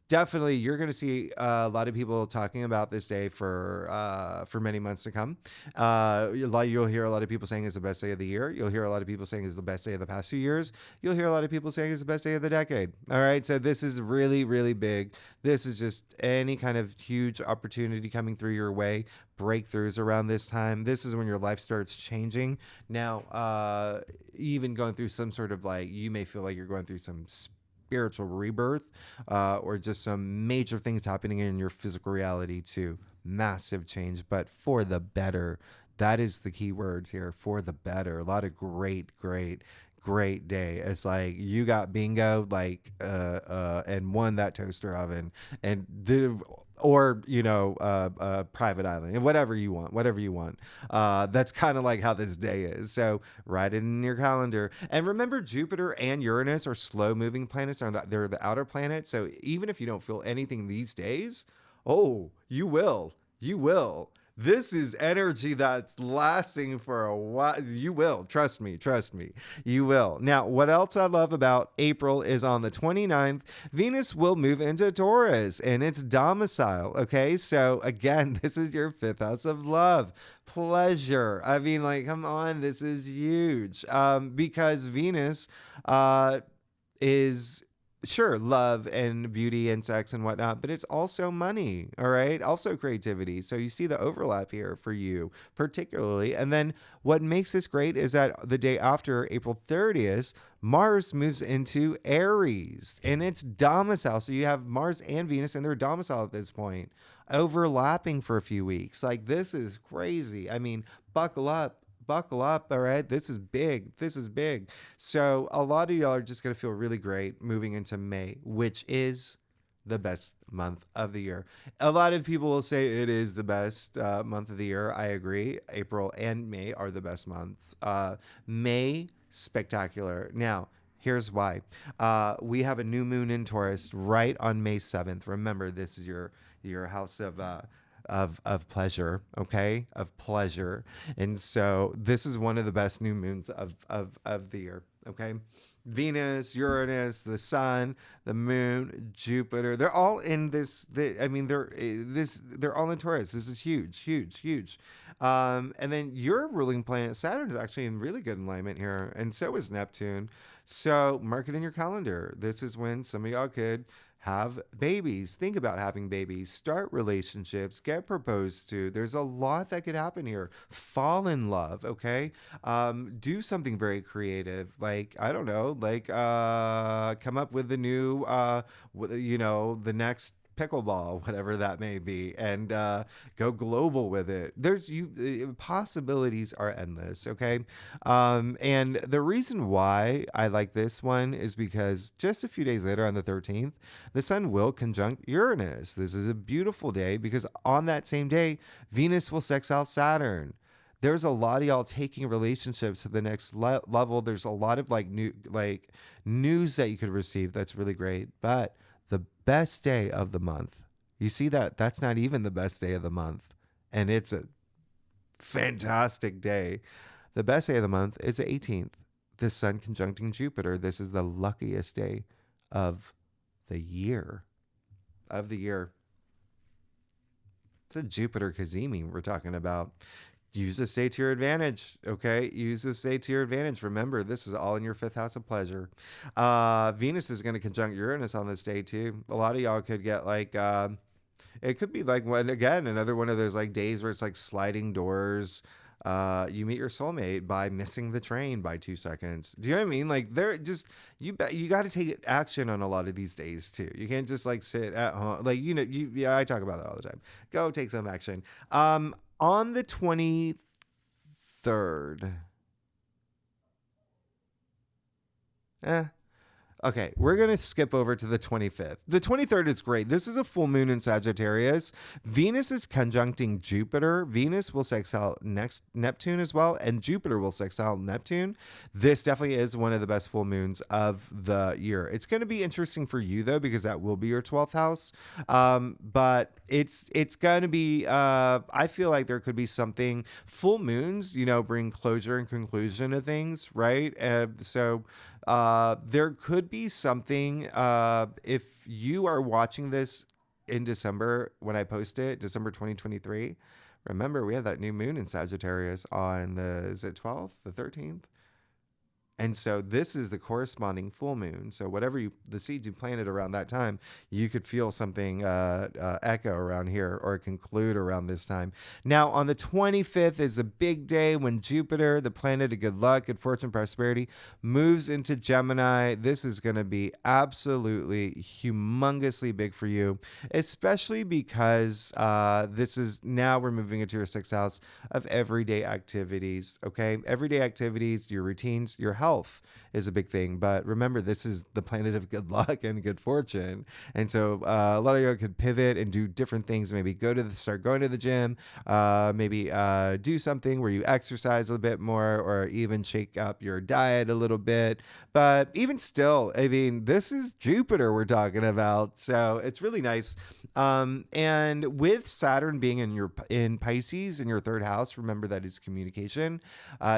definitely, you're going to see a lot of people talking about this day for many months to come. You'll hear a lot of people saying it's the best day of the year. You'll hear a lot of people saying it's the best day of the past 2 years. You'll hear a lot of people saying it's the best day of the decade. All right, so this is really, really big. This is just any kind of huge opportunity coming through your way. Breakthroughs around this time. This is when your life starts changing. Now, even going through some sort of like, you may feel like you're going through some spiritual rebirth, or just some major things happening in your physical reality too. massive change, but for the better. That is the key words here, for the better. A lot of great day. It's like you got bingo, like and won that toaster oven, and the or private island, and whatever you want. That's kind of like how this day is. So write it in your calendar, and remember Jupiter and Uranus are slow moving planets. They're the outer planet. So even if you don't feel anything these days, oh, you will. This is energy that's lasting for a while. You will. Trust me. You will. Now, what else I love about April is on the 29th, Venus will move into Taurus and its domicile. Okay. So again, this is your fifth house of love, pleasure. I mean, like, come on. This is huge. Because Venus, is sure love and beauty and sex and whatnot, but it's also money. All right. Also creativity. So you see the overlap here for you particularly. And then what makes this great is that the day after April 30th, Mars moves into Aries and it's domicile. So you have Mars and Venus in their domicile at this point, overlapping for a few weeks. Like, this is crazy. I mean, buckle up. All right. This is big. So a lot of y'all are just going to feel really great moving into May, which is the best month of the year. A lot of people will say it is the best month of the year. I agree. April and May are the best months. May, spectacular. Now, here's why. We have a new moon in Taurus right on May 7th. Remember, this is your house of pleasure, okay? Of pleasure. And so this is one of the best new moons of the year, okay? Venus, Uranus, the sun, the moon, Jupiter, they're all in they're all in Taurus. This is huge. And then your ruling planet Saturn is actually in really good alignment here, and so is Neptune. So mark it in your calendar. This is when some of y'all could have babies. Think about having babies. Start relationships. Get proposed to. There's a lot that could happen here. Fall in love. Okay. Do something very creative. Like, I don't know. Like, come up with the new, the next pickleball, whatever that may be, and go global with it. Possibilities are endless. Okay. And the reason why I like this one is because just a few days later on the 13th, the sun will conjunct Uranus. This is a beautiful day because on that same day, Venus will sextile Saturn. There's a lot of y'all taking relationships to the next level. There's a lot of news that you could receive. That's really great. But the best day of the month, you see that's not even the best day of the month, and it's a fantastic day. The best day of the month is the 18th, the sun conjuncting Jupiter. This is the luckiest day of the year. It's a Jupiter Kazemi we're talking about. Use this day to your advantage, okay? Remember, this is all in your fifth house of pleasure. Venus is going to conjunct Uranus on this day, too. A lot of y'all could get, it could be like, another one of those, days where it's like sliding doors. You meet your soulmate by missing the train by 2 seconds. Do you know what I mean? Like, you got to take action on a lot of these days, too. You can't just, sit at home. I talk about that all the time. Go take some action. On the 23rd, okay, we're going to skip over to the 25th. The 23rd is great. This is a full moon in Sagittarius. Venus is conjuncting Jupiter. Venus will sextile Neptune as well, and Jupiter will sextile Neptune. This definitely is one of the best full moons of the year. It's going to be interesting for you, though, because that will be your 12th house. But it's going to be, I feel like there could be something. Full moons, bring closure and conclusion to things, right? So there could be something, if you are watching this in December, when I post it, December 2023, remember we have that new moon in Sagittarius on is it 12th, the 13th? And so this is the corresponding full moon. So whatever the seeds you planted around that time, you could feel something echo around here or conclude around this time. Now on the 25th is a big day when Jupiter, the planet of good luck, good fortune, prosperity, moves into Gemini. This is going to be absolutely humongously big for you, especially because this is now we're moving into your sixth house of everyday activities. Okay, everyday activities, your routines, your health is a big thing. But remember, this is the planet of good luck and good fortune. And so a lot of you could pivot and do different things. Maybe start going to the gym, maybe do something where you exercise a little bit more, or even shake up your diet a little bit. But even still, I mean, this is Jupiter we're talking about. So it's really nice. And with Saturn being in Pisces in your third house, remember that is communication.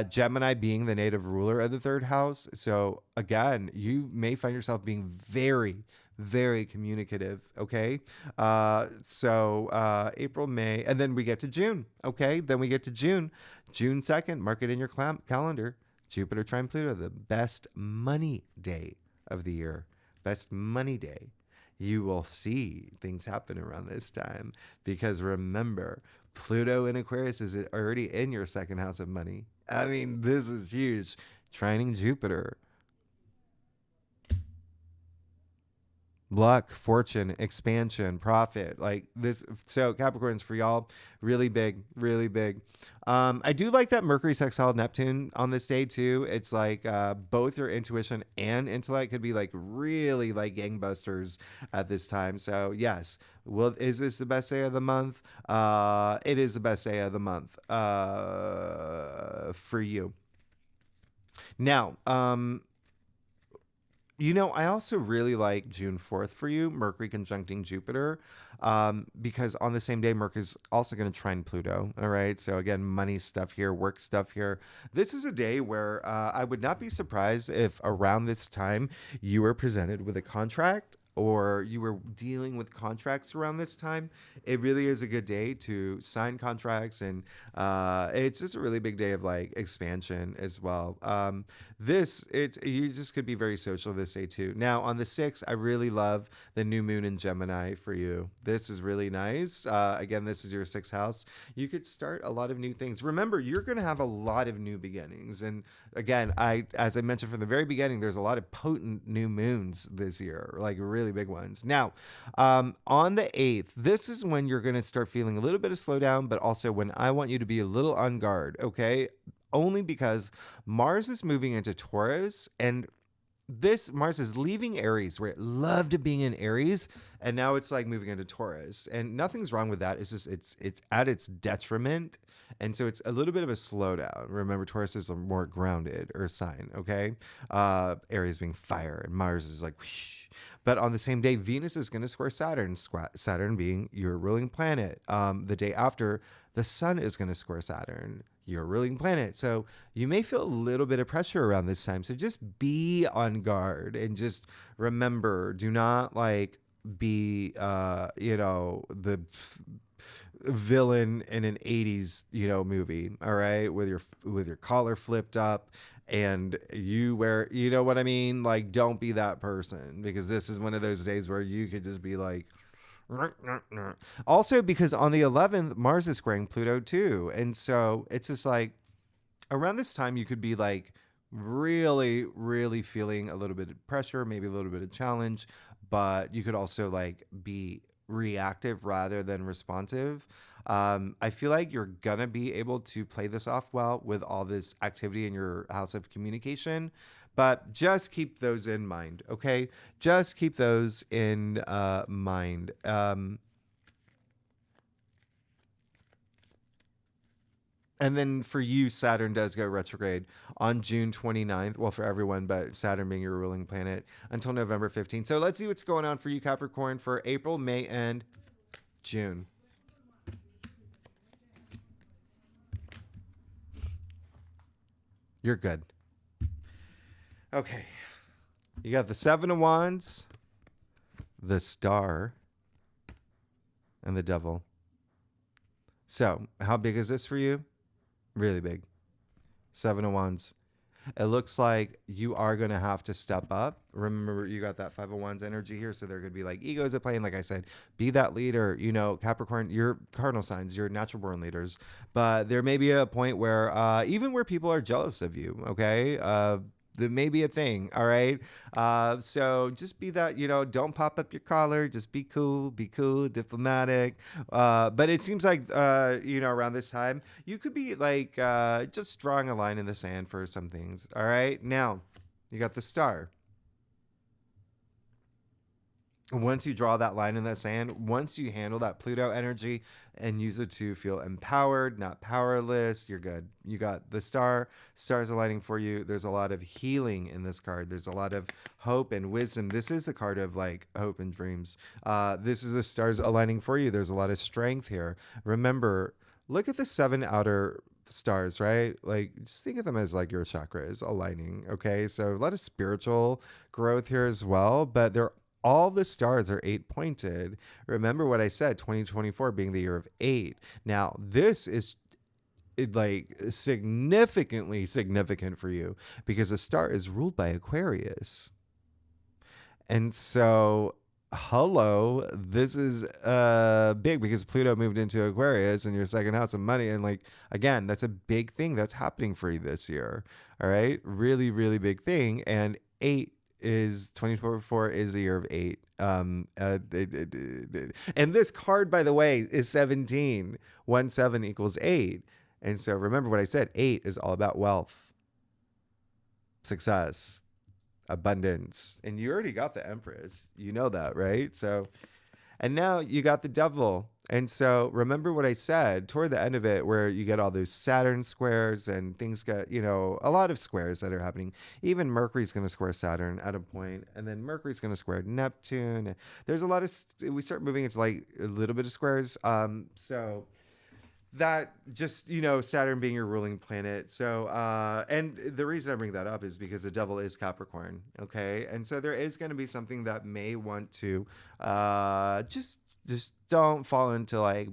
Gemini being the native ruler of the third house. So again, you may find yourself being very, very communicative. Okay. April, May, and then we get to June. Okay. Then we get to June 2nd, mark it in your calendar. Jupiter trine Pluto, the best money day of the year, best money day. You will see things happen around this time because remember, Pluto in Aquarius is already in your second house of money. I mean, this is huge. Trining Jupiter. Luck, fortune, expansion, profit, like this. So Capricorns, for y'all, really big, really big. I do like that Mercury sextile Neptune on this day too. It's like both your intuition and intellect could be like really like gangbusters at this time. So yes, is this the best day of the month? It is the best day of the month for you. Now, I also really like June 4th for you, Mercury conjuncting Jupiter, because on the same day, Mercury's also going to trine Pluto. All right. So again, money stuff here, work stuff here. This is a day where I would not be surprised if around this time you were presented with a contract, or you were dealing with contracts around this time. It really is a good day to sign contracts, and it's just a really big day of like expansion as well. You just could be very social this day too. Now on the 6th, I really love the new moon in Gemini for you. This is really nice. Again, this is your 6th house. You could start a lot of new things. Remember, you're going to have a lot of new beginnings. And again, as I mentioned from the very beginning, there's a lot of potent new moons this year, like really big ones. Now, on the 8th, this is when you're going to start feeling a little bit of slowdown, but also when I want you to be a little on guard, okay? Only because Mars is moving into Taurus, and this Mars is leaving Aries, where it loved being in Aries, and now it's like moving into Taurus. And nothing's wrong with that. It's just it's at its detriment. And so it's a little bit of a slowdown. Remember, Taurus is a more grounded earth sign, okay? Aries being fire, and Mars is like whoosh. But on the same day, Venus is going to square Saturn, Saturn being your ruling planet. The day after, the Sun is going to square Saturn, your ruling planet. So you may feel a little bit of pressure around this time. So just be on guard and just remember, do not like be, the villain in an 80s, movie. All right. With your collar flipped up and you wear, you know what I mean? Like, don't be that person, because this is one of those days where you could just be like, also because on the 11th, Mars is squaring Pluto too. And so it's just like around this time, you could be like really, really feeling a little bit of pressure, maybe a little bit of challenge, but you could also like be reactive rather than responsive. I feel like you're gonna be able to play this off well with all this activity in your house of communication, but just keep those in mind, okay? Just keep those in mind. And then for you, Saturn does go retrograde on June 29th. Well, for everyone, but Saturn being your ruling planet until November 15th. So let's see what's going on for you, Capricorn, for April, May, and June. You're good. Okay. You got the Seven of Wands, the Star, and the Devil. So how big is this for you? Really big. Seven of Wands. It looks like you are going to have to step up. Remember, you got that 501's energy here. So there could be like egos at play. And like I said, be that leader. You know, Capricorn, you're cardinal signs, you're natural born leaders. But there may be a point where even where people are jealous of you, okay? That may be a thing, all right? So just be that, you know, don't pop up your collar. Just be cool, diplomatic. But it seems like, you know, around this time, you could be like just drawing a line in the sand for some things, all right? Now, you got the star. Once you draw that line in the sand, once you handle that Pluto energy and use it to feel empowered, not powerless, you're good. You got the star, stars aligning for you. There's a lot of healing in this card. There's a lot of hope and wisdom. This is a card of like hope and dreams. This is the stars aligning for you. There's a lot of strength here. Remember, look at the 7 outer stars, right? Like just think of them as like your chakras aligning. Okay. So a lot of spiritual growth here as well, but they're all the stars are 8 pointed. Remember what I said, 2024 being the year of 8. Now, this is like significantly significant for you because the star is ruled by Aquarius. And so, hello, this is big because Pluto moved into Aquarius and your second house of money. And like, again, that's a big thing that's happening for you this year. All right. Really, really big thing. And 8 is 2024 is the year of 8. And this card, by the way, is 17. 1 7 equals 8. And so remember what I said, 8 is all about wealth, success, abundance. And you already got the Empress. You know that, right? So, and now you got the Devil. And so remember what I said toward the end of it, where you get all those Saturn squares and things get, you know, a lot of squares that are happening. Even Mercury's going to square Saturn at a point, and then Mercury's going to square Neptune. There's a lot of, we start moving into like a little bit of squares. So that just, you know, Saturn being your ruling planet. So, and the reason I bring that up is because the Devil is Capricorn. Okay. And so there is going to be something that may want to, just don't fall into like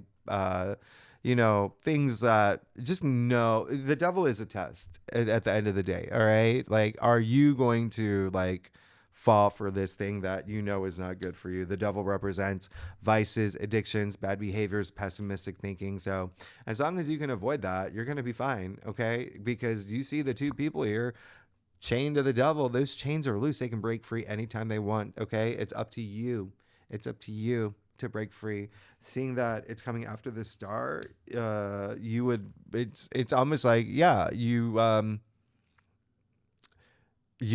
you know, things that just know the Devil is a test at the end of the day. All right, like, are you going to like fall for this thing that you know is not good for you? The Devil represents vices, addictions, bad behaviors, pessimistic thinking. So as long as you can avoid that, you're going to be fine. Okay, because you see the two people here chained to the Devil. Those chains are loose. They can break free anytime they want. Okay, it's up to you. It's up to you to break free. Seeing that it's coming after the star, you would, it's almost like, yeah, you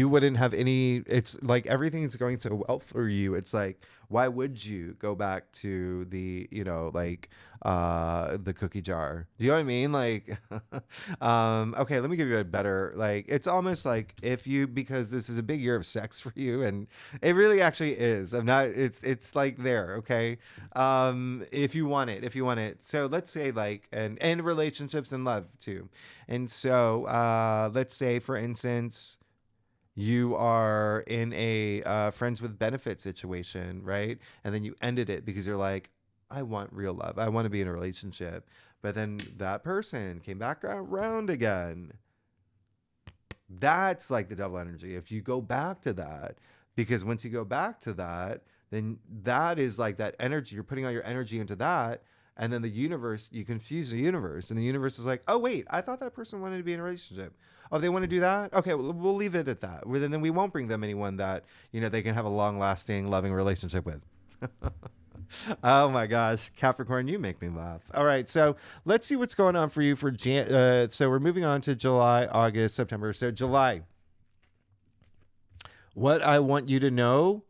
wouldn't have any, it's like everything is going so well for you. It's like, why would you go back to the, you know, like the cookie jar? Do you know what I mean? Like okay, let me give you a better, like, it's almost like if you, because this is a big year of sex for you, and it really actually is. I'm not, it's like there, okay? If you want it. So let's say like, and relationships and love too. And so let's say for instance, you are in a friends with benefit situation, right? And then you ended it because you're like, I want real love. I want to be in a relationship. But then that person came back around again. That's like the Devil energy. If you go back to that, because once you go back to that, then that is like that energy. You're putting all your energy into that. And then the universe, you confuse the universe. And the universe is like, oh, wait, I thought that person wanted to be in a relationship. Oh, they want to do that? Okay, well, we'll leave it at that. Well, then we won't bring them anyone that, you know, they can have a long-lasting, loving relationship with. Oh my gosh, Capricorn, you make me laugh. All right, so let's see what's going on for you for so we're moving on to July, August, September. So July. What I want you to know.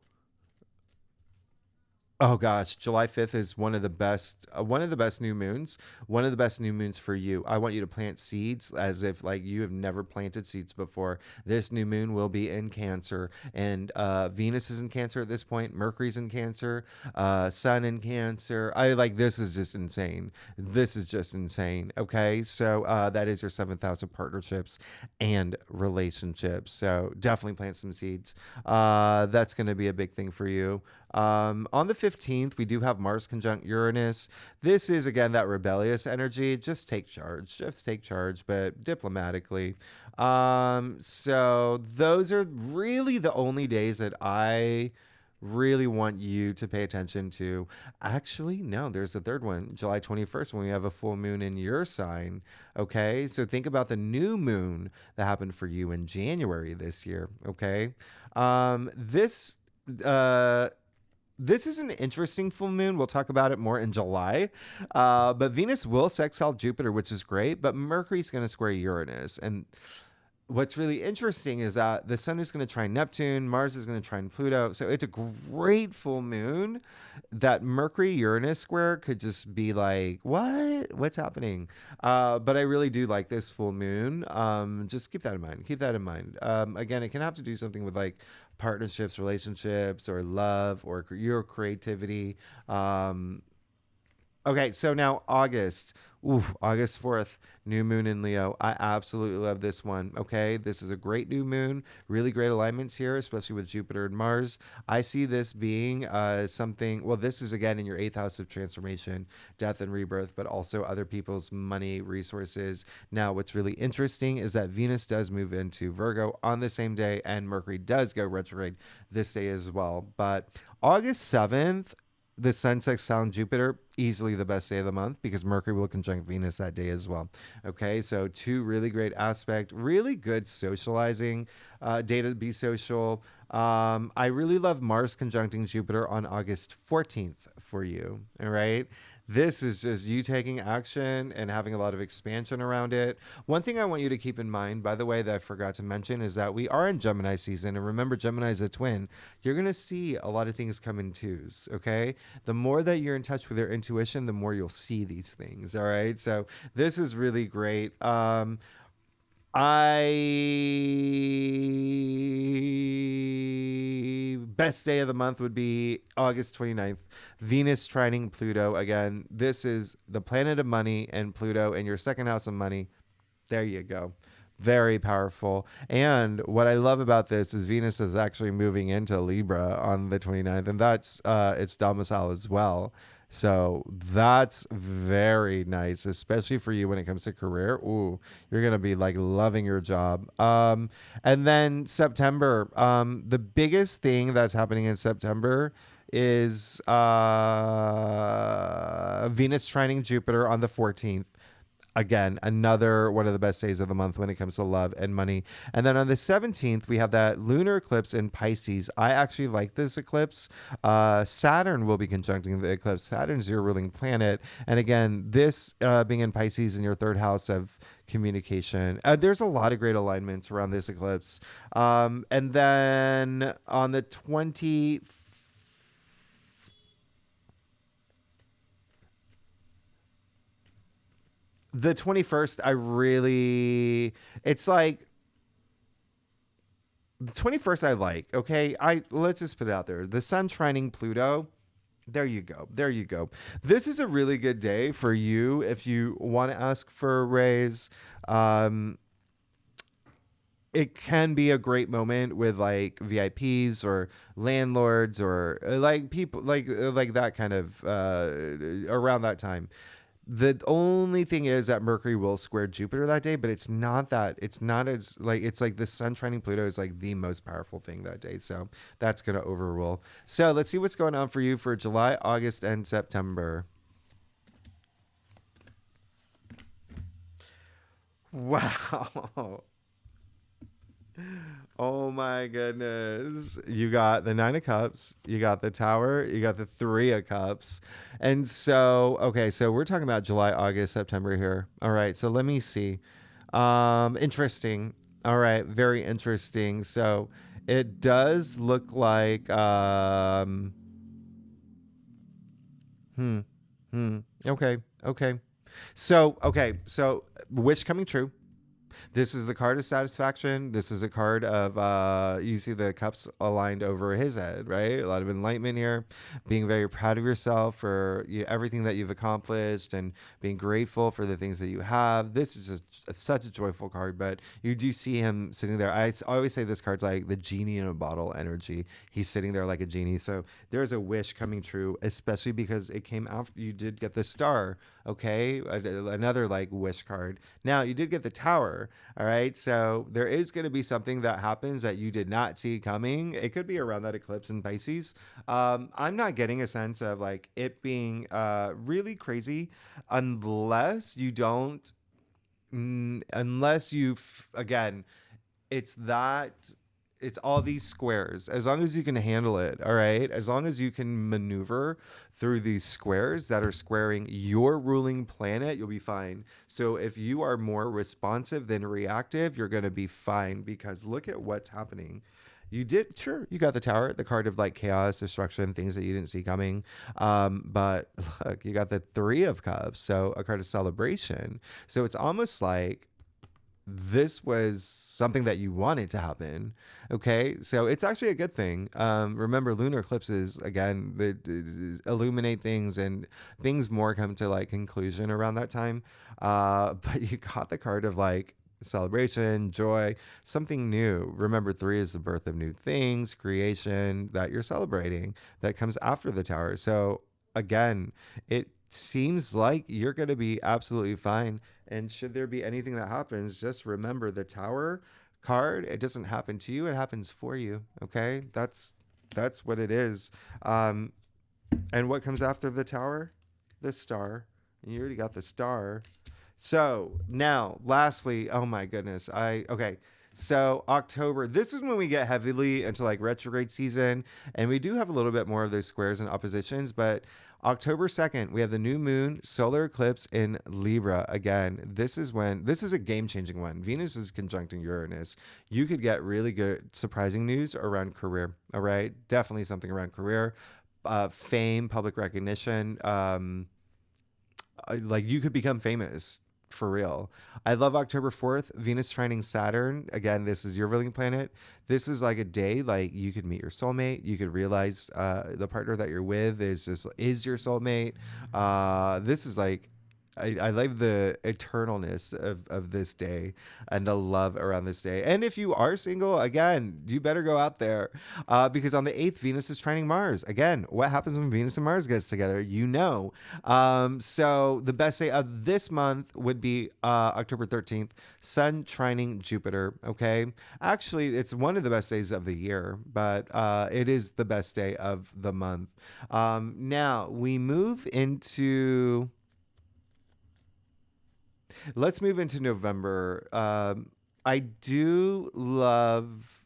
Oh gosh, July 5th is one of the best new moons, one of the best new moons for you. I want you to plant seeds as if like you have never planted seeds before. This new moon will be in Cancer, and Venus is in Cancer at this point. Mercury's in Cancer, Sun in Cancer. I like, this is just insane. This is just insane. Okay, so that is your 7th house of partnerships and relationships. So definitely plant some seeds. That's going to be a big thing for you. On the 15th, we do have Mars conjunct Uranus. This is, again, that rebellious energy. Just take charge. Just take charge, but diplomatically. So those are really the only days that I really want you to pay attention to. Actually, no, there's a third one, July 21st, when we have a full moon in your sign. Okay, so think about the new moon that happened for you in January this year. Okay, this. This is an interesting full moon. We'll talk about it more in July. But Venus will sextile Jupiter, which is great. But Mercury's going to square Uranus. And what's really interesting is that the sun is going to trine Neptune, Mars is going to trine Pluto. So it's a great full moon. That Mercury Uranus square could just be like, what? What's happening? But I really do like this full moon. Just keep that in mind. Keep that in mind. Again, it can have to do something with like partnerships, relationships, or love, or your creativity. Okay, so now August. Ooh, August 4th, new moon in Leo. I absolutely love this one. Okay, this is a great new moon. Really great alignments here, especially with Jupiter and Mars. I see this being something, well, this is again in your eighth house of transformation, death and rebirth, but also other people's money, resources. Now, what's really interesting is that Venus does move into Virgo on the same day, and Mercury does go retrograde this day as well. But August 7th, the sun sextile Jupiter, easily the best day of the month because Mercury will conjunct Venus that day as well. Okay, so two really great aspect, really good socializing day to be social. I really love Mars conjuncting Jupiter on August 14th for you. All right. This is just you taking action and having a lot of expansion around it. One thing I want you to keep in mind, by the way, that I forgot to mention is that we are in Gemini season. And remember, Gemini is a twin. You're going to see a lot of things come in twos. Okay. The more that you're in touch with your intuition, the more you'll see these things. All right. So this is really great. I best day of the month would be August 29th. Venus trining Pluto. Again, this is the planet of money and Pluto in your second house of money. There you go. Very powerful. And what I love about this is Venus is actually moving into Libra on the 29th, and that's its domicile as well. So that's very nice, especially for you when it comes to career. Ooh, you're going to be like loving your job. And then September, the biggest thing that's happening in September is Venus trining Jupiter on the 14th. Again, another one of the best days of the month when it comes to love and money. And then on the 17th, we have that lunar eclipse in Pisces. I actually like this eclipse. Saturn will be conjuncting the eclipse. Saturn's your ruling planet. And again, this being in Pisces in your third house of communication. There's a lot of great alignments around this eclipse. And then on the 21st, it's like the 21st I like, okay? Let's just put it out there. The sun trining Pluto. There you go. There you go. This is a really good day for you if you want to ask for a raise. It can be a great moment with like VIPs or landlords or like people like that kind of around that time. The only thing is that Mercury will square Jupiter that day, but it's not as like, it's like the sun trining Pluto is like the most powerful thing that day. So that's going to overrule. So let's see what's going on for you for July, August, and September. Wow. Oh my goodness. You got the Nine of Cups, you got the Tower, you got the Three of Cups. And so, okay, so we're talking about July, August, September here. All right, so let me see. Interesting. All right, very interesting. So it does look like hmm, okay, okay. So, okay, so wish coming true. This is the card of satisfaction. This is a card of, you see the cups aligned over his head, right? A lot of enlightenment here, being very proud of yourself for everything that you've accomplished and being grateful for the things that you have. This is such a joyful card, but you do see him sitting there. I always say this card's like the genie in a bottle energy. He's sitting there like a genie. So there's a wish coming true, especially because it came after you did get the star. Okay. Another like wish card. Now you did get the tower. All right. So there is going to be something that happens that you did not see coming. It could be around that eclipse in Pisces. I'm not getting a sense of like it being really crazy unless you don't, unless you've, again, it's that it's all these squares. As long as you can handle it, all right? As long as you can maneuver through these squares that are squaring your ruling planet, you'll be fine. So if you are more responsive than reactive, you're going to be fine, because look at what's happening. You did, sure, you got the tower, the card of like chaos, destruction, things that you didn't see coming. But look, you got the Three of Cups, so a card of celebration. So it's almost like this was something that you wanted to happen. Okay. So it's actually a good thing. Remember, lunar eclipses, again, they illuminate things, and things more come to like conclusion around that time. But you got the card of like celebration, joy, something new. Remember, 3 is the birth of new things, creation that you're celebrating that comes after the tower. So again, it seems like you're going to be absolutely fine. And should there be anything that happens, just remember the tower card. It doesn't happen to you. It happens for you. Okay. That's what it is. And what comes after the tower? The star. And you already got the star. So now, lastly, oh my goodness. Okay. So October, this is when we get heavily into like retrograde season, and we do have a little bit more of those squares and oppositions, but October 2nd, we have the new moon solar eclipse in Libra. Again, this is a game-changing one. Venus is conjuncting Uranus. You could get really good, surprising news around career. All right. Definitely something around career, fame, public recognition. Like you could become famous. For real. I love October 4th, Venus trining Saturn. Again, this is your ruling planet. This is like a day like you could meet your soulmate. You could realize the partner that you're with is your soulmate. This is like I love the eternalness of this day and the love around this day. And if you are single, again, you better go out there because on the 8th, Venus is trining Mars. Again, what happens when Venus and Mars gets together? You know. So the best day of this month would be October 13th, Sun trining Jupiter. Okay. Actually, it's one of the best days of the year, but it is the best day of the month. Now we move into... Let's move into November. I do love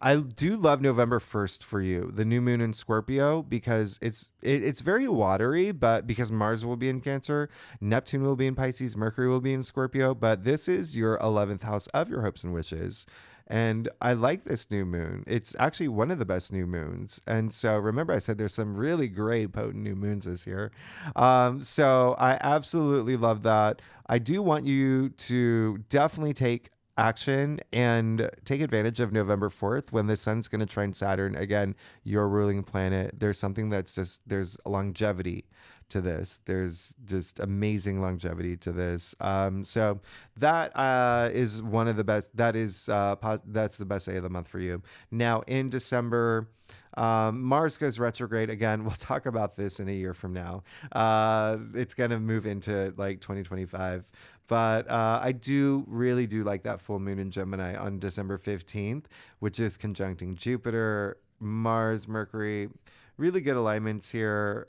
November 1st for you, the new moon in Scorpio, because it's very watery, but because Mars will be in Cancer, Neptune will be in Pisces, Mercury will be in Scorpio, but this is your 11th house of your hopes and wishes. And I like this new moon. It's actually one of the best new moons. And so remember, I said there's some really great potent new moons this year. So I absolutely love that. I do want you to definitely take action and take advantage of November 4th when the sun's going to trine Saturn. Again, your ruling planet. There's something there's longevity to this. There's just amazing longevity to this. So that is one of the best. That's the best day of the month for you. Now in December, Mars goes retrograde again. We'll talk about this in a year from now. It's going to move into like 2025. But I really do like that full moon in Gemini on December 15th, which is conjuncting Jupiter, Mars, Mercury. Really good alignments here.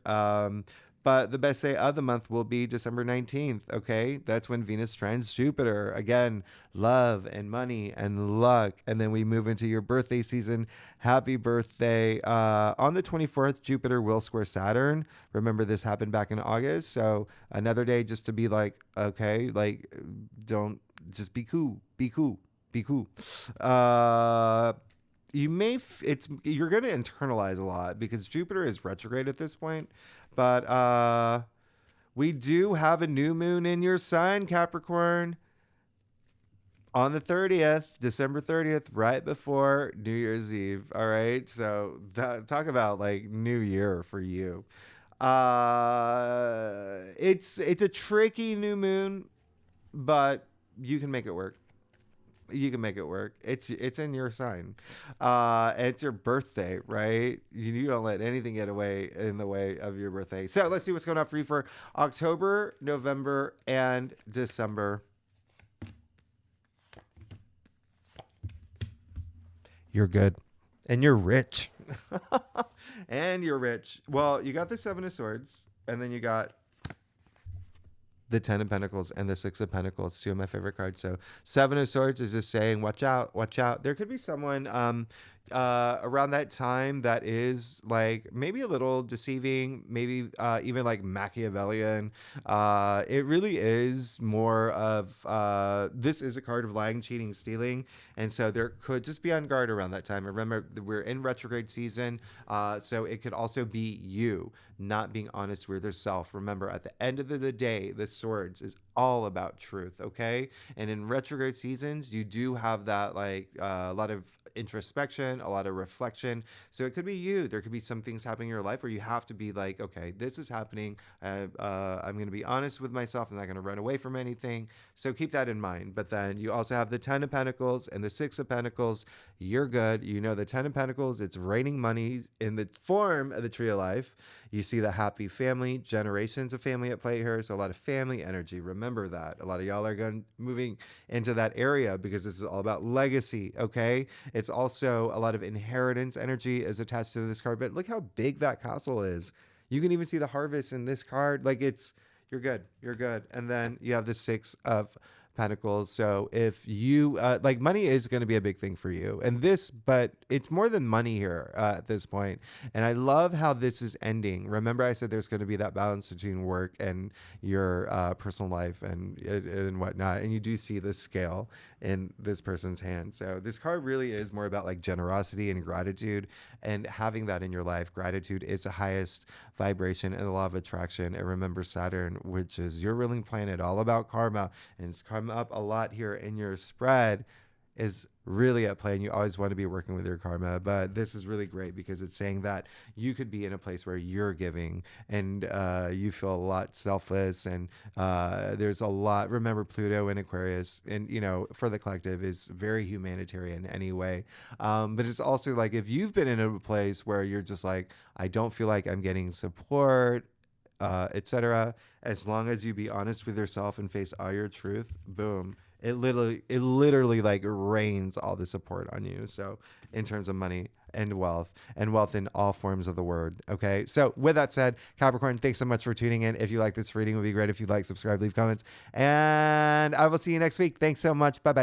But the best day of the month will be December 19th, okay? That's when Venus trines Jupiter. Again, love and money and luck. And then we move into your birthday season. Happy birthday. On the 24th, Jupiter will square Saturn. Remember, this happened back in August. So another day just to be like, okay, like, don't just be cool. Be cool. Be cool. You're going to internalize a lot because Jupiter is retrograde at this point. But we do have a new moon in your sign, Capricorn. on the 30th, December 30th, right before New Year's Eve. All right. So talk about like New Year for you. It's a tricky new moon, but you can make it work. You can make it work. It's in your sign. It's your birthday, right? You don't let anything get away in the way of your birthday. So let's see what's going on for you for October, November, and December. You're good. And you're rich. And you're rich. Well, you got the Seven of Swords, and then you got the Ten of Pentacles and the Six of Pentacles, two of my favorite cards. So Seven of Swords is just saying, watch out, watch out. There could be someone around that time that is like maybe a little deceiving, maybe even like Machiavellian. It really is more of this is a card of lying, cheating, stealing. And so there could just be on guard around that time. Remember, we're in retrograde season. So it could also be you not being honest with yourself. Remember, at the end of the day, the swords is all about truth, okay? And in retrograde seasons, you do have that like a lot of introspection, a lot of reflection. So it could be you. There could be some things happening in your life where you have to be like, okay, this is happening. I'm going to be honest with myself. I'm not going to run away from anything. So keep that in mind. But then you also have the Ten of Pentacles and the Six of Pentacles. You're good. You know, the Ten of Pentacles, it's raining money in the form of the Tree of Life. You see the happy family, generations of family at play here. So a lot of family energy. Remember that. A lot of y'all are moving into that area because this is all about legacy, okay? It's also a lot of inheritance energy is attached to this card. But look how big that castle is. You can even see the harvest in this card. Like you're good. You're good. And then you have the Six of Pentacles. So if you like, money is going to be a big thing for you, but it's more than money here at this point. And I love how this is ending. Remember, I said there's going to be that balance between work and your personal life and whatnot. And you do see the scale in this person's hand. So this card really is more about like generosity and gratitude, and having that in your life. Gratitude is the highest vibration in the law of attraction. And remember, Saturn, which is your ruling planet, all about karma, and it's come up a lot here in your spread, is really at play, and you always want to be working with your karma. But this is really great because it's saying that you could be in a place where you're giving and you feel a lot selfless, and there's a lot. Remember, Pluto in Aquarius, and you know, for the collective, is very humanitarian anyway. But it's also like if you've been in a place where you're just like, I don't feel like I'm getting support, etc. As long as you be honest with yourself and face all your truth, boom. It literally like rains all the support on you. So in terms of money and wealth in all forms of the word. Okay. So with that said, Capricorn, thanks so much for tuning in. If you like this reading, it would be great if you like, subscribe, leave comments, and I will see you next week. Thanks so much. Bye bye.